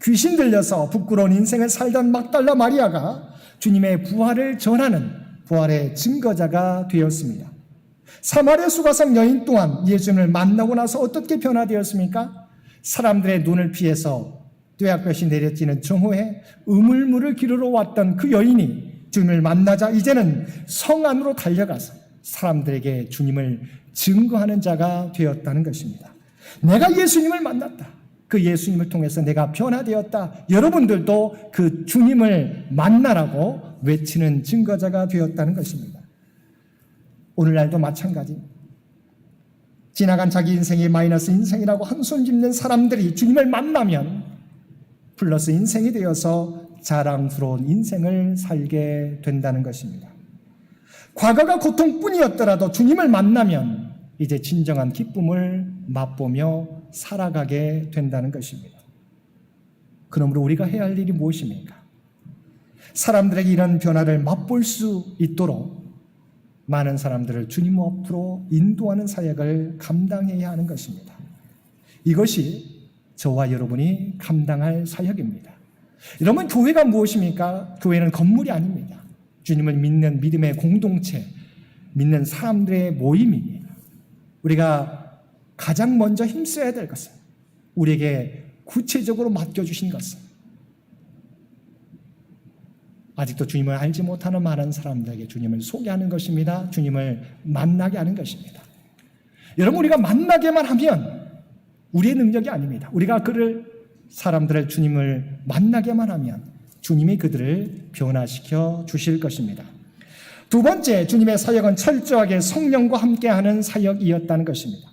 귀신 들려서 부끄러운 인생을 살던 막달라 마리아가 주님의 부활을 전하는 부활의 증거자가 되었습니다. 사마리아 수가성 여인 또한 예수님을 만나고 나서 어떻게 변화되었습니까? 사람들의 눈을 피해서 뙤약볕이 내려지는 정오에 우물물을 기르러 왔던 그 여인이 주님을 만나자 이제는 성 안으로 달려가서 사람들에게 주님을 증거하는 자가 되었다는 것입니다. 내가 예수님을 만났다. 그 예수님을 통해서 내가 변화되었다. 여러분들도 그 주님을 만나라고 외치는 증거자가 되었다는 것입니다. 오늘날도 마찬가지입니다. 지나간 자기 인생이 마이너스 인생이라고 한손 짚는 사람들이 주님을 만나면 플러스 인생이 되어서 자랑스러운 인생을 살게 된다는 것입니다. 과거가 고통뿐이었더라도 주님을 만나면 이제 진정한 기쁨을 맛보며 살아가게 된다는 것입니다. 그러므로 우리가 해야 할 일이 무엇입니까? 사람들에게 이런 변화를 맛볼 수 있도록 많은 사람들을 주님 앞으로 인도하는 사역을 감당해야 하는 것입니다. 이것이 저와 여러분이 감당할 사역입니다. 여러분, 교회가 무엇입니까? 교회는 건물이 아닙니다. 주님을 믿는 믿음의 공동체, 믿는 사람들의 모임입니다. 우리가 가장 먼저 힘써야 될 것은 우리에게 구체적으로 맡겨주신 것은 아직도 주님을 알지 못하는 많은 사람들에게 주님을 소개하는 것입니다. 주님을 만나게 하는 것입니다. 여러분, 우리가 만나게만 하면 우리의 능력이 아닙니다. 우리가 사람들을 주님을 만나게만 하면 주님이 그들을 변화시켜 주실 것입니다. 두 번째, 주님의 사역은 철저하게 성령과 함께하는 사역이었다는 것입니다.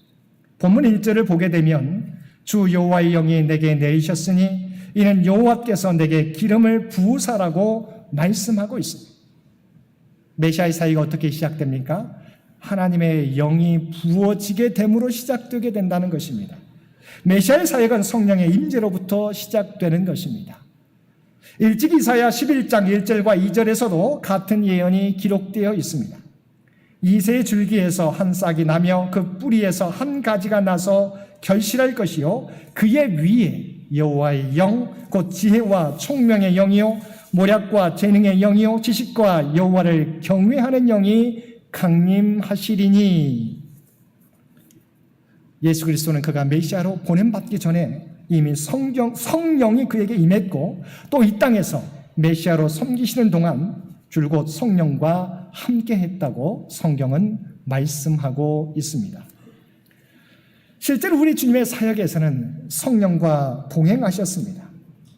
본문 1절을 보게 되면 주 여호와의 영이 내게 내리셨으니 이는 여호와께서 내게 기름을 부으사라고 말씀하고 있습니다. 메시아의 사역이 어떻게 시작됩니까? 하나님의 영이 부어지게 됨으로 시작되게 된다는 것입니다. 메시아의 사역은 성령의 임재로부터 시작되는 것입니다. 일찍 이사야 11장 1절과 2절에서도 같은 예언이 기록되어 있습니다. 이새의 줄기에서 한 싹이 나며 그 뿌리에서 한 가지가 나서 결실할 것이요 그의 위에 여호와의 영 곧 지혜와 총명의 영이요 모략과 재능의 영이요 지식과 여호와를 경외하는 영이 강림하시리니. 예수 그리스도는 그가 메시아로 보냄받기 전에 이미 성령이 그에게 임했고 또 이 땅에서 메시아로 섬기시는 동안 줄곧 성령과 함께 했다고 성경은 말씀하고 있습니다. 실제로 우리 주님의 사역에서는 성령과 동행하셨습니다.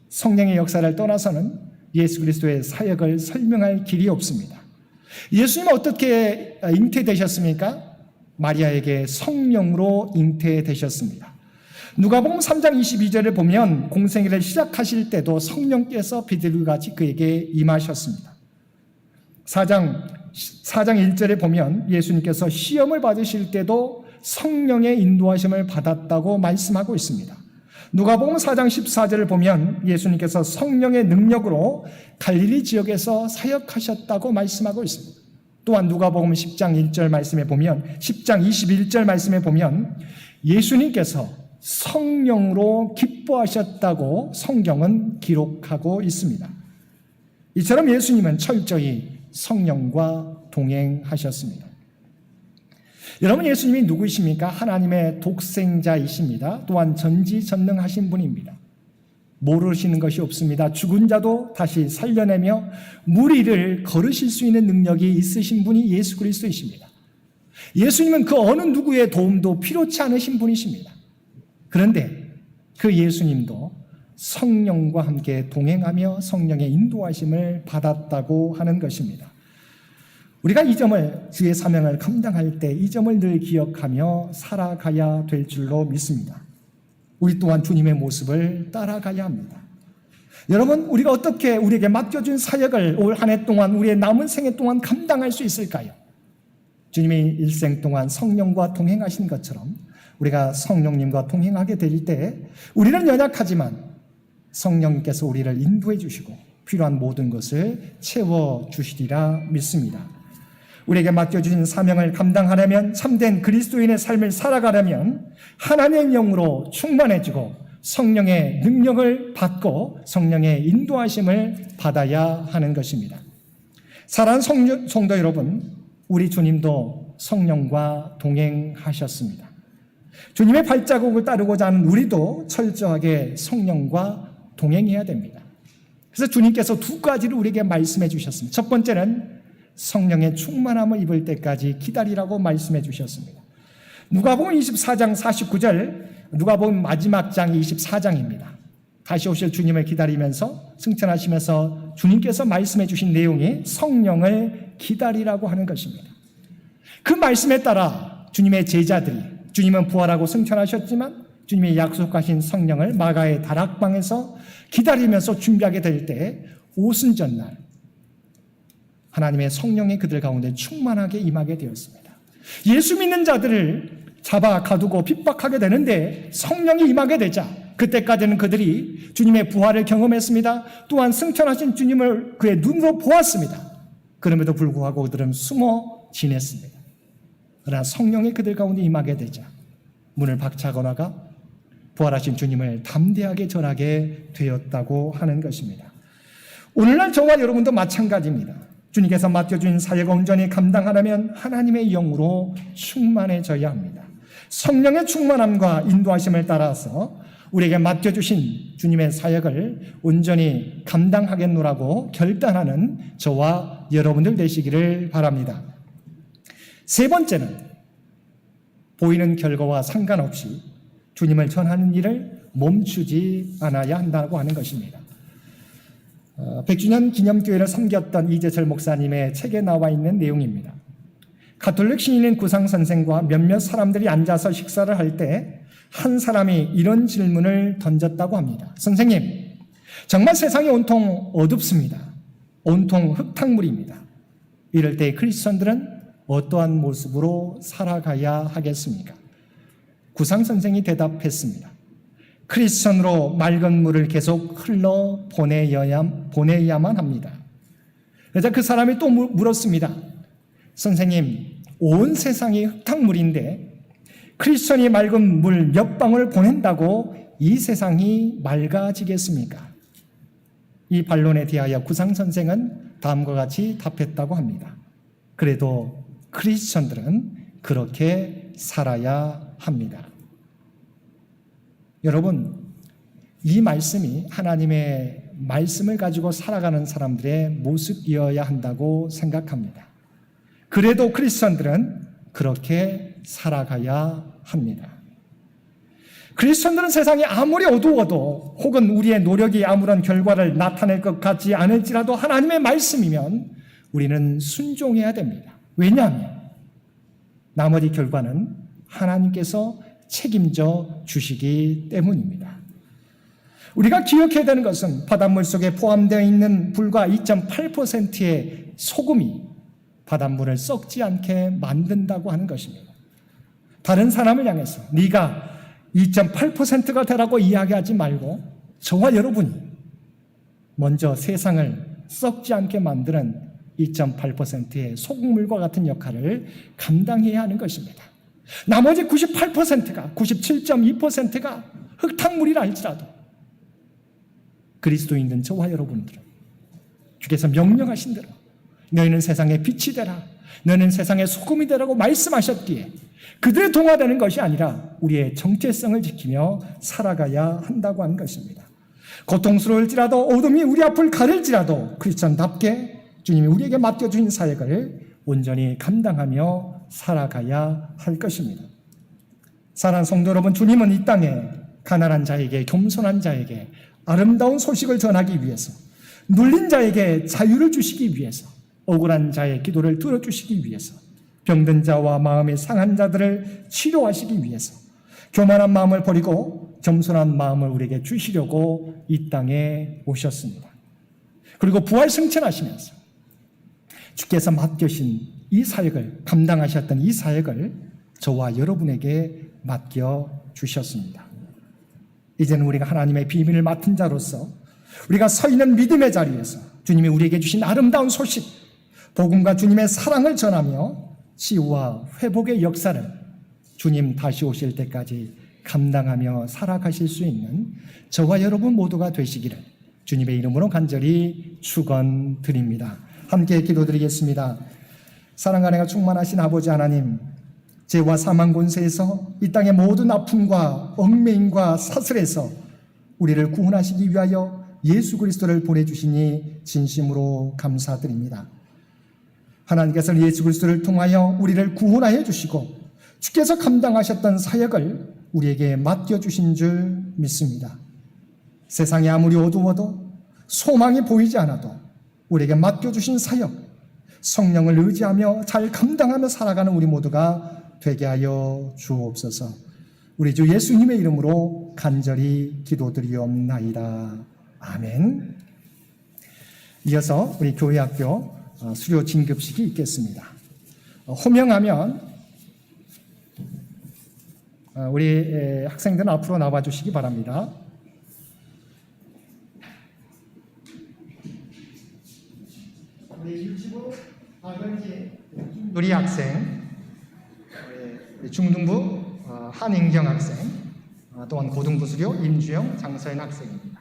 성령의 역사를 떠나서는 예수 그리스도의 사역을 설명할 길이 없습니다. 예수님은 어떻게 잉태되셨습니까? 마리아에게 성령으로 잉태되셨습니다. 누가복음 3장 22절을 보면 공생애를 시작하실 때도 성령께서 비둘기같이 그에게 임하셨습니다. 4장 1절에 보면 예수님께서 시험을 받으실 때도 성령의 인도하심을 받았다고 말씀하고 있습니다. 누가복음 4장 14절을 보면 예수님께서 성령의 능력으로 갈릴리 지역에서 사역하셨다고 말씀하고 있습니다. 또한 누가복음 10장 1절 말씀에 보면 10장 21절 말씀에 보면 예수님께서 성령으로 기뻐하셨다고 성경은 기록하고 있습니다. 이처럼 예수님은 철저히 성령과 동행하셨습니다. 여러분, 예수님이 누구이십니까? 하나님의 독생자이십니다. 또한 전지전능하신 분입니다. 모르시는 것이 없습니다. 죽은 자도 다시 살려내며 무리를 걸으실 수 있는 능력이 있으신 분이 예수 그리스도이십니다. 예수님은 그 어느 누구의 도움도 필요치 않으신 분이십니다. 그런데 그 예수님도 성령과 함께 동행하며 성령의 인도하심을 받았다고 하는 것입니다. 우리가 이 점을, 주의 사명을 감당할 때 이 점을 늘 기억하며 살아가야 될 줄로 믿습니다. 우리 또한 주님의 모습을 따라가야 합니다. 여러분, 우리가 어떻게 우리에게 맡겨준 사역을 올 한 해 동안, 우리의 남은 생애 동안 감당할 수 있을까요? 주님이 일생 동안 성령과 동행하신 것처럼 우리가 성령님과 동행하게 될 때 우리는 연약하지만 성령님께서 우리를 인도해 주시고 필요한 모든 것을 채워주시리라 믿습니다. 우리에게 맡겨주신 사명을 감당하려면, 참된 그리스도인의 삶을 살아가려면 하나님의 영으로 충만해지고 성령의 능력을 받고 성령의 인도하심을 받아야 하는 것입니다. 사랑하는 성도 여러분, 우리 주님도 성령과 동행하셨습니다. 주님의 발자국을 따르고자 하는 우리도 철저하게 성령과 동행해야 됩니다. 그래서 주님께서 두 가지를 우리에게 말씀해 주셨습니다. 첫 번째는 성령의 충만함을 입을 때까지 기다리라고 말씀해 주셨습니다. 누가복음 24장 49절, 누가복음 마지막 장이 24장입니다. 다시 오실 주님을 기다리면서 승천하시면서 주님께서 말씀해 주신 내용이 성령을 기다리라고 하는 것입니다. 그 말씀에 따라 주님의 제자들이, 주님은 부활하고 승천하셨지만 주님이 약속하신 성령을 마가의 다락방에서 기다리면서 준비하게 될 때 오순절날 하나님의 성령이 그들 가운데 충만하게 임하게 되었습니다. 예수 믿는 자들을 잡아 가두고 핍박하게 되는데 성령이 임하게 되자 그때까지는 그들이 주님의 부활을 경험했습니다. 또한 승천하신 주님을 그의 눈으로 보았습니다. 그럼에도 불구하고 그들은 숨어 지냈습니다. 그러나 성령이 그들 가운데 임하게 되자 문을 박차고 나가 부활하신 주님을 담대하게 전하게 되었다고 하는 것입니다. 오늘날 저와 여러분도 마찬가지입니다. 주님께서 맡겨준 사역 온전히 감당하려면 하나님의 영으로 충만해져야 합니다. 성령의 충만함과 인도하심을 따라서 우리에게 맡겨주신 주님의 사역을 온전히 감당하겠노라고 결단하는 저와 여러분들 되시기를 바랍니다. 세 번째는 보이는 결과와 상관없이 주님을 전하는 일을 멈추지 않아야 한다고 하는 것입니다. 100주년 기념교회를 섬겼던 이재철 목사님의 책에 나와 있는 내용입니다. 가톨릭 신인인 구상 선생과 몇몇 사람들이 앉아서 식사를 할 때 한 사람이 이런 질문을 던졌다고 합니다. 선생님, 정말 세상이 온통 어둡습니다. 온통 흙탕물입니다. 이럴 때 크리스천들은 어떠한 모습으로 살아가야 하겠습니까? 구상 선생이 대답했습니다. 크리스천으로 맑은 물을 계속 흘러 보내야만 합니다. 그래서 그 사람이 또 물었습니다. 선생님, 온 세상이 흙탕물인데 크리스천이 맑은 물 몇 방울 보낸다고 이 세상이 맑아지겠습니까? 이 반론에 대하여 구상 선생은 다음과 같이 답했다고 합니다. 그래도 크리스천들은 그렇게 살아야 합니다. 여러분, 이 말씀이 하나님의 말씀을 가지고 살아가는 사람들의 모습이어야 한다고 생각합니다. 그래도 크리스천들은 그렇게 살아가야 합니다. 크리스천들은 세상이 아무리 어두워도 혹은 우리의 노력이 아무런 결과를 나타낼 것 같지 않을지라도 하나님의 말씀이면 우리는 순종해야 됩니다. 왜냐하면 나머지 결과는 하나님께서 책임져 주시기 때문입니다. 우리가 기억해야 되는 것은 바닷물 속에 포함되어 있는 불과 2.8%의 소금이 바닷물을 썩지 않게 만든다고 하는 것입니다. 다른 사람을 향해서 네가 2.8%가 되라고 이야기하지 말고 저와 여러분이 먼저 세상을 썩지 않게 만드는 2.8%의 소금물과 같은 역할을 감당해야 하는 것입니다. 나머지 98%가 97.2%가 흙탕물이라 할지라도 그리스도인된 저와 여러분들은 주께서 명령하신 대로 너희는 세상의 빛이 되라, 너희는 세상의 소금이 되라고 말씀하셨기에 그들의 동화되는 것이 아니라 우리의 정체성을 지키며 살아가야 한다고 하는 것입니다. 고통스러울지라도 어둠이 우리 앞을 가릴지라도 크리스천답게 주님이 우리에게 맡겨주신 사역을 온전히 감당하며 살아가야 할 것입니다. 사랑하는 성도 여러분, 주님은 이 땅에 가난한 자에게, 겸손한 자에게 아름다운 소식을 전하기 위해서, 눌린 자에게 자유를 주시기 위해서, 억울한 자의 기도를 들어주시기 위해서, 병든 자와 마음이 상한 자들을 치료하시기 위해서 교만한 마음을 버리고 겸손한 마음을 우리에게 주시려고 이 땅에 오셨습니다. 그리고 부활승천하시면서 주께서 맡겨신 이 사역을, 감당하셨던 이 사역을 저와 여러분에게 맡겨주셨습니다. 이제는 우리가 하나님의 비밀을 맡은 자로서 우리가 서 있는 믿음의 자리에서 주님이 우리에게 주신 아름다운 소식, 복음과 주님의 사랑을 전하며 치유와 회복의 역사를 주님 다시 오실 때까지 감당하며 살아가실 수 있는 저와 여러분 모두가 되시기를 주님의 이름으로 간절히 축원드립니다. 함께 기도드리겠습니다. 사랑과 은혜가 충만하신 아버지 하나님, 죄와 사망 권세에서 이 땅의 모든 아픔과 얽매임과 사슬에서 우리를 구원하시기 위하여 예수 그리스도를 보내주시니 진심으로 감사드립니다. 하나님께서 예수 그리스도를 통하여 우리를 구원하여 주시고 주께서 감당하셨던 사역을 우리에게 맡겨주신 줄 믿습니다. 세상이 아무리 어두워도 소망이 보이지 않아도 우리에게 맡겨주신 사역, 성령을 의지하며 잘 감당하며 살아가는 우리 모두가 되게 하여 주옵소서. 우리 주 예수님의 이름으로 간절히 기도드리옵나이다. 아멘. 이어서 우리 교회학교 수료 진급식이 있겠습니다. 호명하면 우리 학생들은 앞으로 나와 주시기 바랍니다. 우리 유치부 박은지 누리 학생, 우리 중등부 한인경 학생, 또한 고등부 수료 임주영 장서연 학생입니다.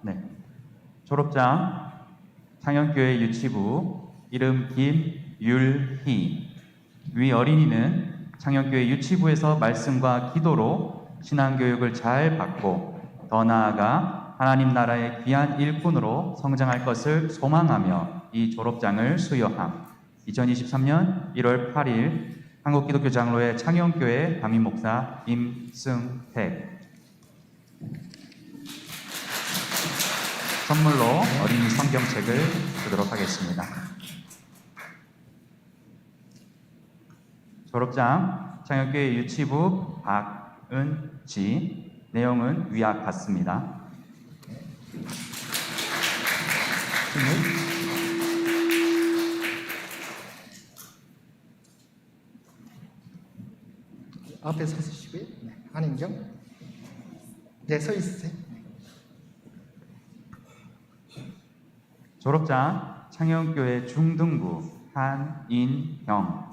네. 졸업장 창현교회 유치부 이름 김율희. 위 어린이는 창현교회 유치부에서 말씀과 기도로 신앙교육을 잘 받고 더 나아가 하나님 나라의 귀한 일꾼으로 성장할 것을 소망하며 이 졸업장을 수여함. 2023년 1월 8일 한국기독교 장로회 창현교회 담임목사 임승택. 선물로 어린이 성경책을 주도록 하겠습니다. 졸업장 창현교회 유치부 박은지. 내용은 위와 같습니다. 앞에 서시고요. 한인경. 네, 서 있으세요. 졸업장 창현교회 중등부 한인형.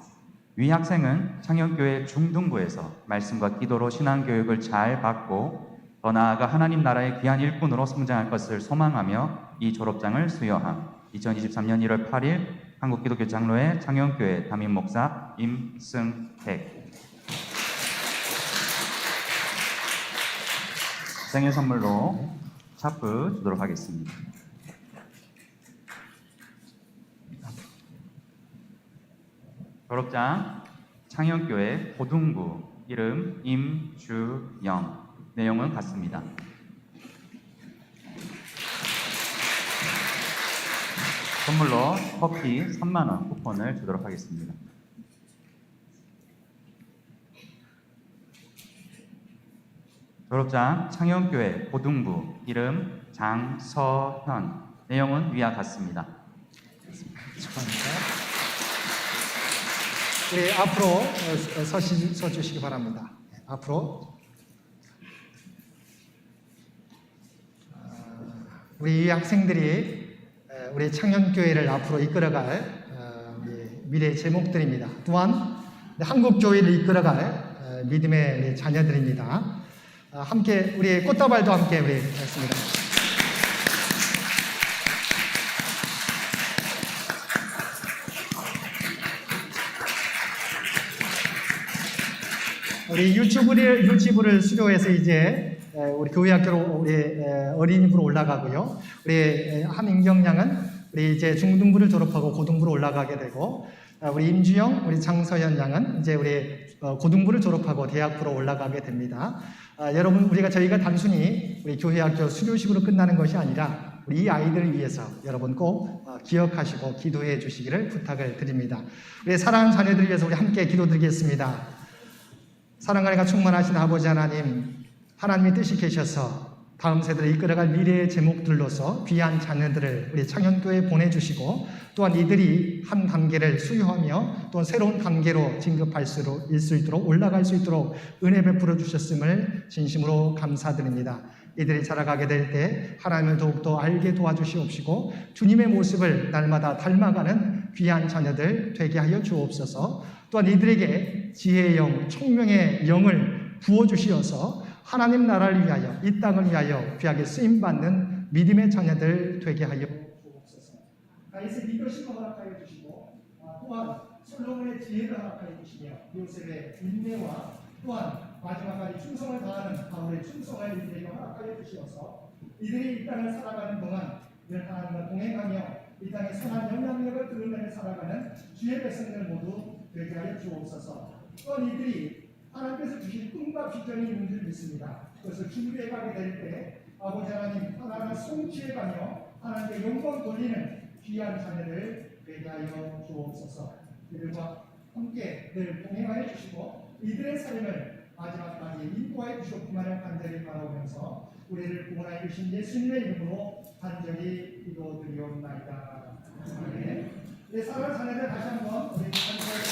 위 학생은 창현교회 중등부에서 말씀과 기도로 신앙교육을 잘 받고 더 나아가 하나님 나라의 귀한 일꾼으로 성장할 것을 소망하며 이 졸업장을 수여함. 2023년 1월 8일 한국기독교 장로회 창현교회 담임목사 임승택. 생일 선물로 차프 주도록 하겠습니다. 졸업장 창현교회 고등부 이름 임주영. 내용은 같습니다. 선물로 커피 3만원 쿠폰을 주도록 하겠습니다. 졸업장 창영교회 고등부, 이름 장서현, 내용은 위와 같습니다. 축하합니다. 네, 앞으로 서주시기 바랍니다. 앞으로. 우리 학생들이 우리 창녕교회를 앞으로 이끌어갈 미래의 제목들입니다. 또한 한국교회를 이끌어갈 믿음의 우리 자녀들입니다. 함께 우리 꽃다발도 함께 우리 했습니다. 우리 유치부를 수료해서 이제 우리 교회학교로 우리 어린이부로 올라가고요. 우리 한인경 양은 우리 이제 중등부를 졸업하고 고등부로 올라가게 되고, 우리 임주영, 우리 장서연 양은 이제 우리 고등부를 졸업하고 대학부로 올라가게 됩니다. 여러분, 저희가 단순히 우리 교회학교 수료식으로 끝나는 것이 아니라 우리 이 아이들을 위해서 여러분 꼭 기억하시고 기도해 주시기를 부탁을 드립니다. 우리 사랑하는 자녀들을 위해서 우리 함께 기도드리겠습니다. 사랑과 은혜가 충만하신 아버지 하나님, 하나님의 뜻이 계셔서 다음 세대를 이끌어갈 미래의 제목들로서 귀한 자녀들을 우리 창현교회에 보내주시고, 또한 이들이 한 단계를 수유하며 또 새로운 단계로 진급할 수 있도록 올라갈 수 있도록 은혜 베풀어 주셨음을 진심으로 감사드립니다. 이들이 자라가게 될 때 하나님을 더욱더 알게 도와주시옵시고 주님의 모습을 날마다 닮아가는 귀한 자녀들 되게 하여 주옵소서. 또한 이들에게 지혜의 영, 총명의 영을 부어주시어서 하나님 나라를 위하여, 이 땅을 위하여 귀하게 쓰임받는 믿음의 자녀들 되게 하여 주옵소서. 다윗의 믿으심을 허락하여 주시고, 또한 솔로몬의 지혜를 허락하여 주시며 요셉의 인내와 또한 마지막까지 충성을 다하는 바울의 충성을 이들에게 허락하여 주시어서 이들이 이 땅을 살아가는 동안 늘 하나님과 동행하며 이 땅의 선한 영향력을 드러내며 살아가는 주의 백성들 모두 되게 하여 주옵소서. 또한 이들이 하나님께서 주신 꿈과 비전이 있는 줄 믿습니다. 그것을 준비해 가게 될 때 아버지 하나님 하나하나 성취해 가며 하나님께 영광 돌리는 귀한 자녀들 되게 하여 주옵소서. 이들과 함께 늘 동행하여 주시고 이들의 삶을 마지막까지 인도하여 주셨구만을 간절히 바라오면서 우리를 구원하여 주신 예수님의 이름으로 간절히 기도드리옵나이다. 아멘. 네, 사랑하는 자녀들 다시 한번 우리 간절히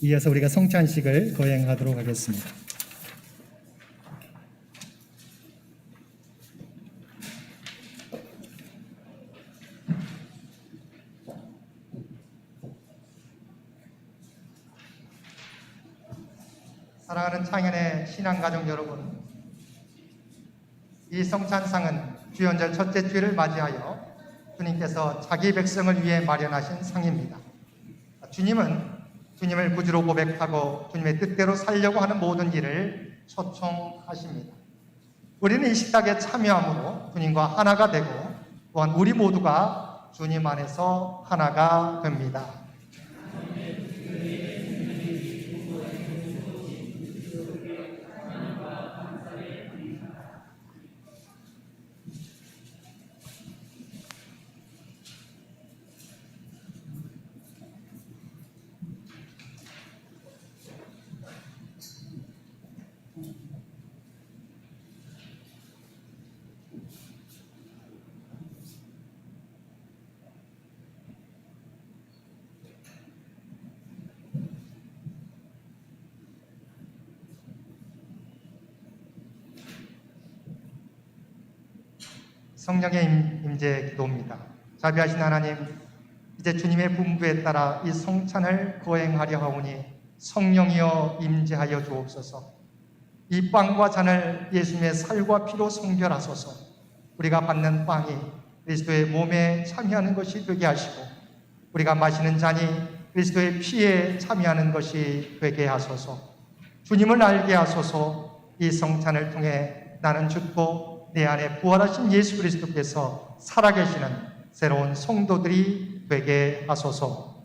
이어서 우리가 성찬식을 거행하도록 하겠습니다. 사랑하는 창현의 신앙가족 여러분, 이 성찬상은 주연절 첫째 주일을 맞이하여 주님께서 자기 백성을 위해 마련하신 상입니다. 주님은 주님을 구주로 고백하고 주님의 뜻대로 살려고 하는 모든 일을 초청하십니다. 우리는 이 식탁에 참여함으로 주님과 하나가 되고 또한 우리 모두가 주님 안에서 하나가 됩니다. 성령의 임재 기도입니다. 자비하신 하나님, 이제 주님의 분부에 따라 이 성찬을 거행하려 하오니 성령이여 임재하여 주옵소서. 이 빵과 잔을 예수님의 살과 피로 성결하소서. 우리가 받는 빵이 그리스도의 몸에 참여하는 것이 되게 하시고 우리가 마시는 잔이 그리스도의 피에 참여하는 것이 되게 하소서. 주님을 알게 하소서. 이 성찬을 통해 나는 죽고 내 안에 부활하신 예수 그리스도께서 살아계시는 새로운 성도들이 되게 하소서.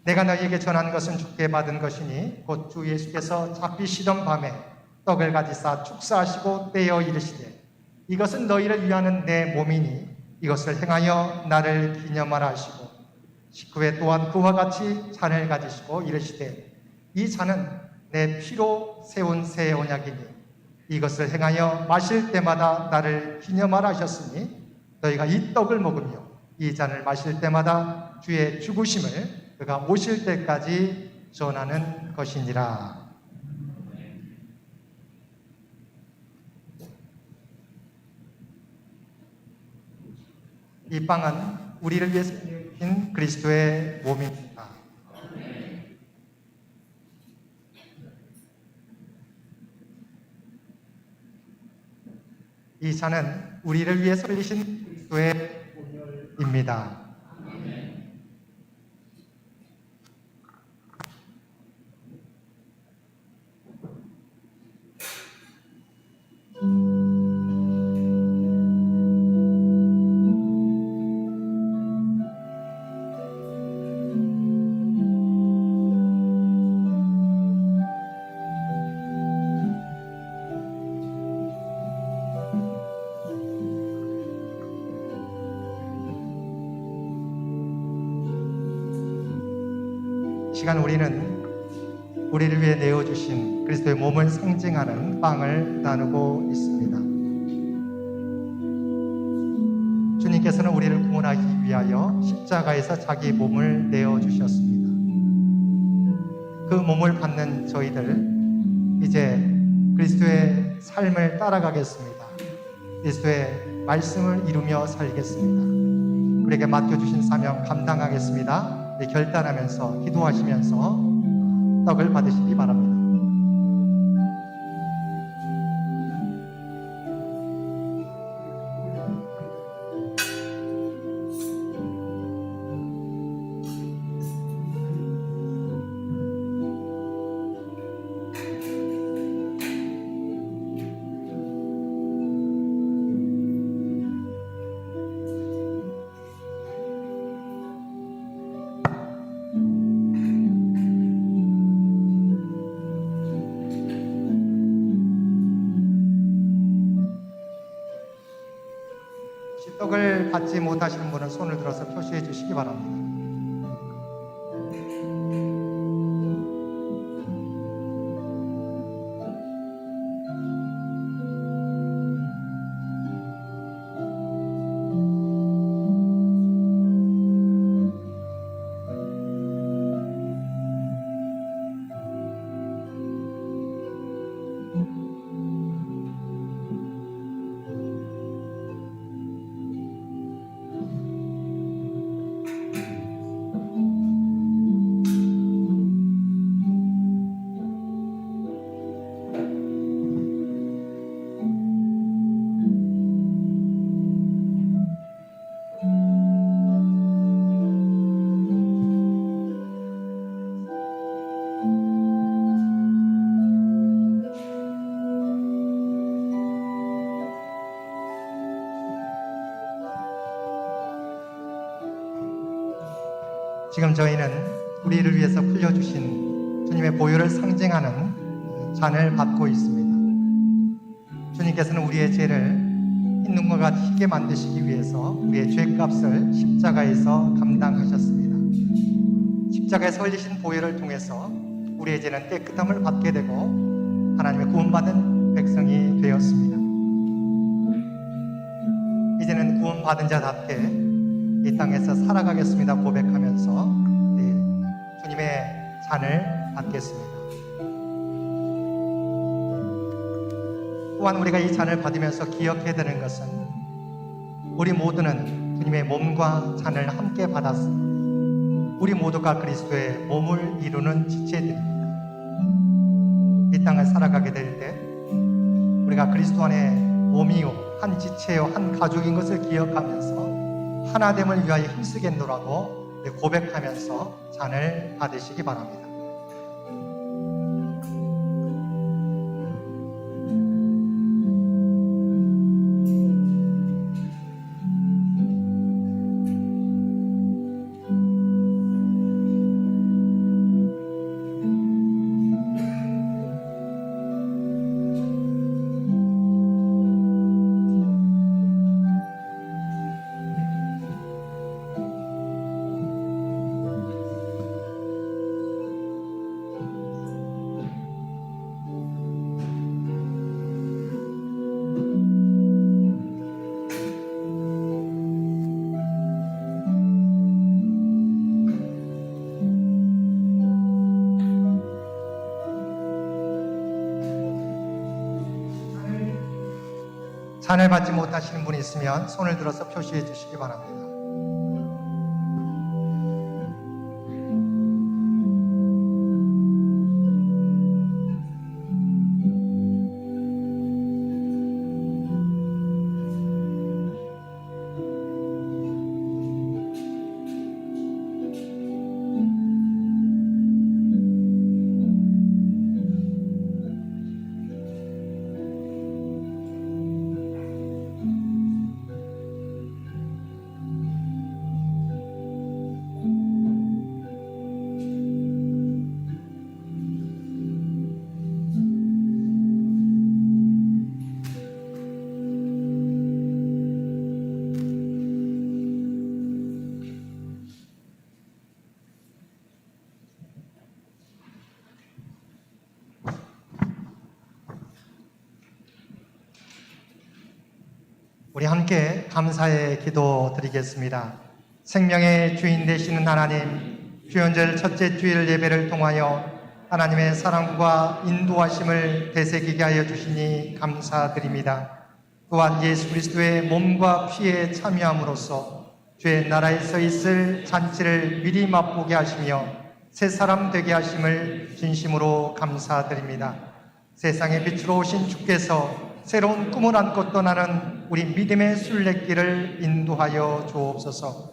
내가 너희에게 전한 것은 주께 받은 것이니 곧 주 예수께서 잡히시던 밤에 떡을 가지사 축사하시고 떼어 이르시되 이것은 너희를 위하는 내 몸이니 이것을 행하여 나를 기념하라 하시고 식후에 또한 그와 같이 잔을 가지시고 이르시되 이 잔은 내 피로 세운 새 언약이니 이것을 행하여 마실 때마다 나를 기념하라 하셨으니 너희가 이 떡을 먹으며 이 잔을 마실 때마다 주의 죽으심을 그가 오실 때까지 전하는 것이니라. 이 빵은 우리를 위해서 주신 그리스도의 몸입니다. 이 잔은 우리를 위해서 흘리신 그리스도의 보혈입니다. 시간 우리는 우리를 위해 내어주신 그리스도의 몸을 상징하는 빵을 나누고 있습니다. 주님께서는 우리를 구원하기 위하여 십자가에서 자기 몸을 내어주셨습니다. 그 몸을 받는 저희들 이제 그리스도의 삶을 따라가겠습니다. 그리스도의 말씀을 이루며 살겠습니다. 우리에게 맡겨주신 사명 감당하겠습니다. 결단하면서 기도하시면서 떡을 받으시기 바랍니다. 떡을 받지 못하시는 분은 손을 들어서 표시해 주시기 바랍니다. 지금 저희는 우리를 위해서 풀려주신 주님의 보혈을 상징하는 잔을 받고 있습니다. 주님께서는 우리의 죄를 흰 눈과 같이 희게 만드시기 위해서 우리의 죄값을 십자가에서 감당하셨습니다. 십자가에서 흘리신 보혈을 통해서 우리의 죄는 깨끗함을 받게 되고 하나님의 구원받은 백성이 되었습니다. 이제는 구원받은 자답게 이 땅에서 살아가겠습니다 고백하면서 주님의 잔을 받겠습니다. 또한 우리가 이 잔을 받으면서 기억해야 되는 것은 우리 모두는 주님의 몸과 잔을 함께 받았습니다. 우리 모두가 그리스도의 몸을 이루는 지체들입니다. 이 땅을 살아가게 될 때 우리가 그리스도 안에 몸이요 한 지체요 한 가족인 것을 기억하면서 하나됨을 위하여 힘쓰겠노라고 고백하면서 잔을 받으시기 바랍니다. 찬을 받지 못하시는 분이 있으면 손을 들어서 표시해 주시기 바랍니다. 우리 함께 감사의 기도 드리겠습니다. 생명의 주인 되시는 하나님, 주연절 첫째 주일 예배를 통하여 하나님의 사랑과 인도하심을 되새기게 하여 주시니 감사드립니다. 또한 예수 그리스도의 몸과 피에 참여함으로써 주의 나라에서 있을 잔치를 미리 맛보게 하시며 새 사람 되게 하심을 진심으로 감사드립니다. 세상의 빛으로 오신 주께서 새로운 꿈을 안고 떠나는 우리 믿음의 순례길을 인도하여 주옵소서.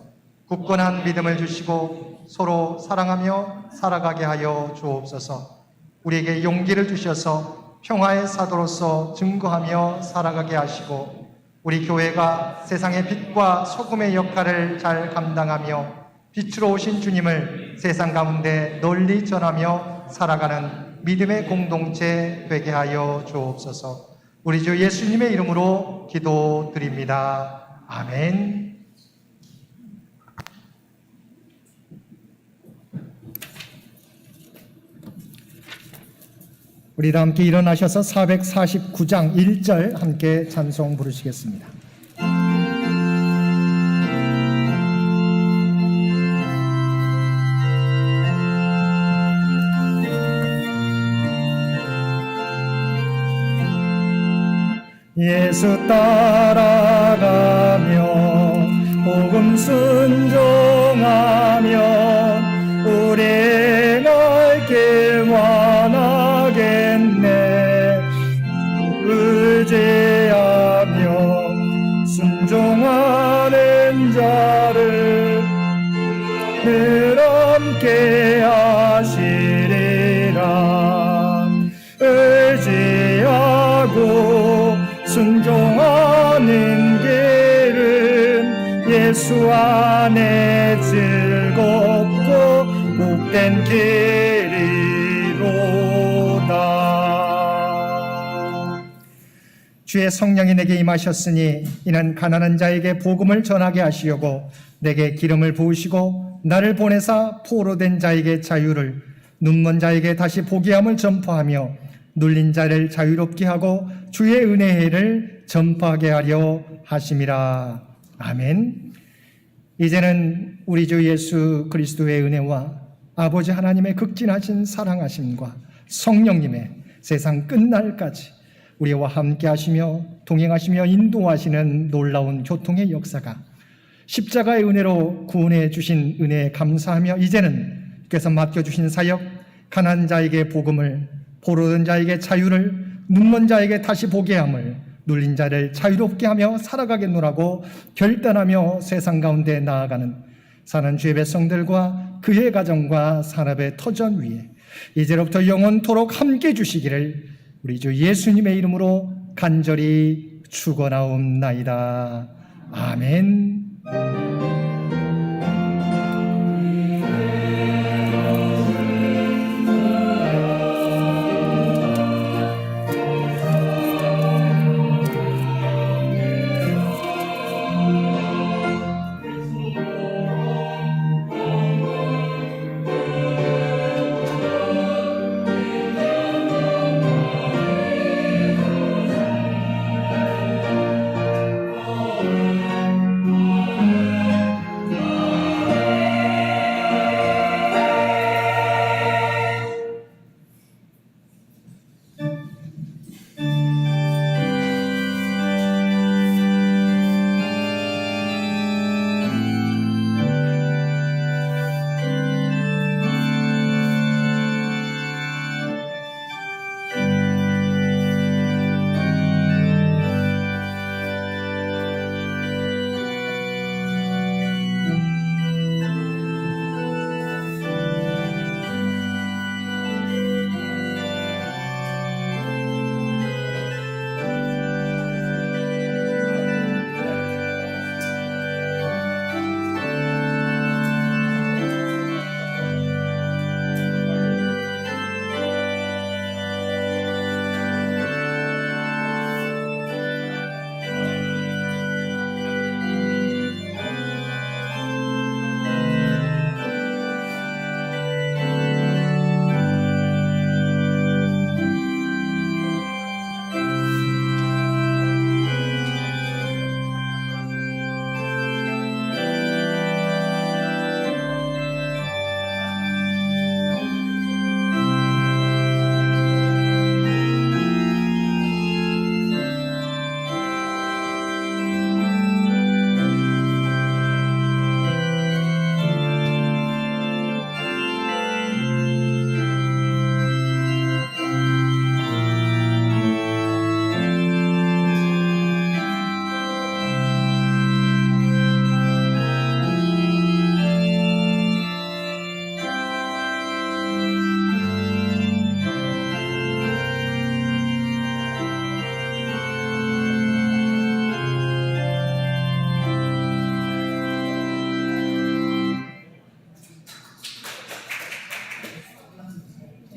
굳건한 믿음을 주시고 서로 사랑하며 살아가게 하여 주옵소서. 우리에게 용기를 주셔서 평화의 사도로서 증거하며 살아가게 하시고 우리 교회가 세상의 빛과 소금의 역할을 잘 감당하며 빛으로 오신 주님을 세상 가운데 널리 전하며 살아가는 믿음의 공동체 되게 하여 주옵소서. 우리 주 예수님의 이름으로 기도드립니다. 아멘. 우리 다 함께 일어나셔서 449장 1절 함께 찬송 부르시겠습니다. 예수 따라가며 복음 순종하면 우리 넓게 원하겠네. 의지하며 순종하는 자를 늘 함께 하시리라. 의지하고 순종하는 길은 예수 안에 즐겁고 복된 길이로다. 주의 성령이 내게 임하셨으니 이는 가난한 자에게 복음을 전하게 하시려고 내게 기름을 부으시고 나를 보내사 포로된 자에게 자유를, 눈먼 자에게 다시 보게 함을 전파하며 눌린 자를 자유롭게 하고 주의 은혜의 해를 전파하게 하려 하심이라. 아멘. 이제는 우리 주 예수 그리스도의 은혜와 아버지 하나님의 극진하신 사랑하심과 성령님의 세상 끝날까지 우리와 함께 하시며 동행하시며 인도하시는 놀라운 교통의 역사가 십자가의 은혜로 구원해 주신 은혜에 감사하며 이제는 주께서 맡겨주신 사역, 가난한 자에게 복음을, 포로된 자에게 자유를, 눈먼 자에게 다시 보게 함을, 눌린 자를 자유롭게 하며 살아가겠노라고 결단하며 세상 가운데 나아가는 사는 주의 백성들과 그의 가정과 산업의 터전 위에 이제로부터 영원토록 함께 주시기를 우리 주 예수님의 이름으로 간절히 축원하옵나이다. 아멘.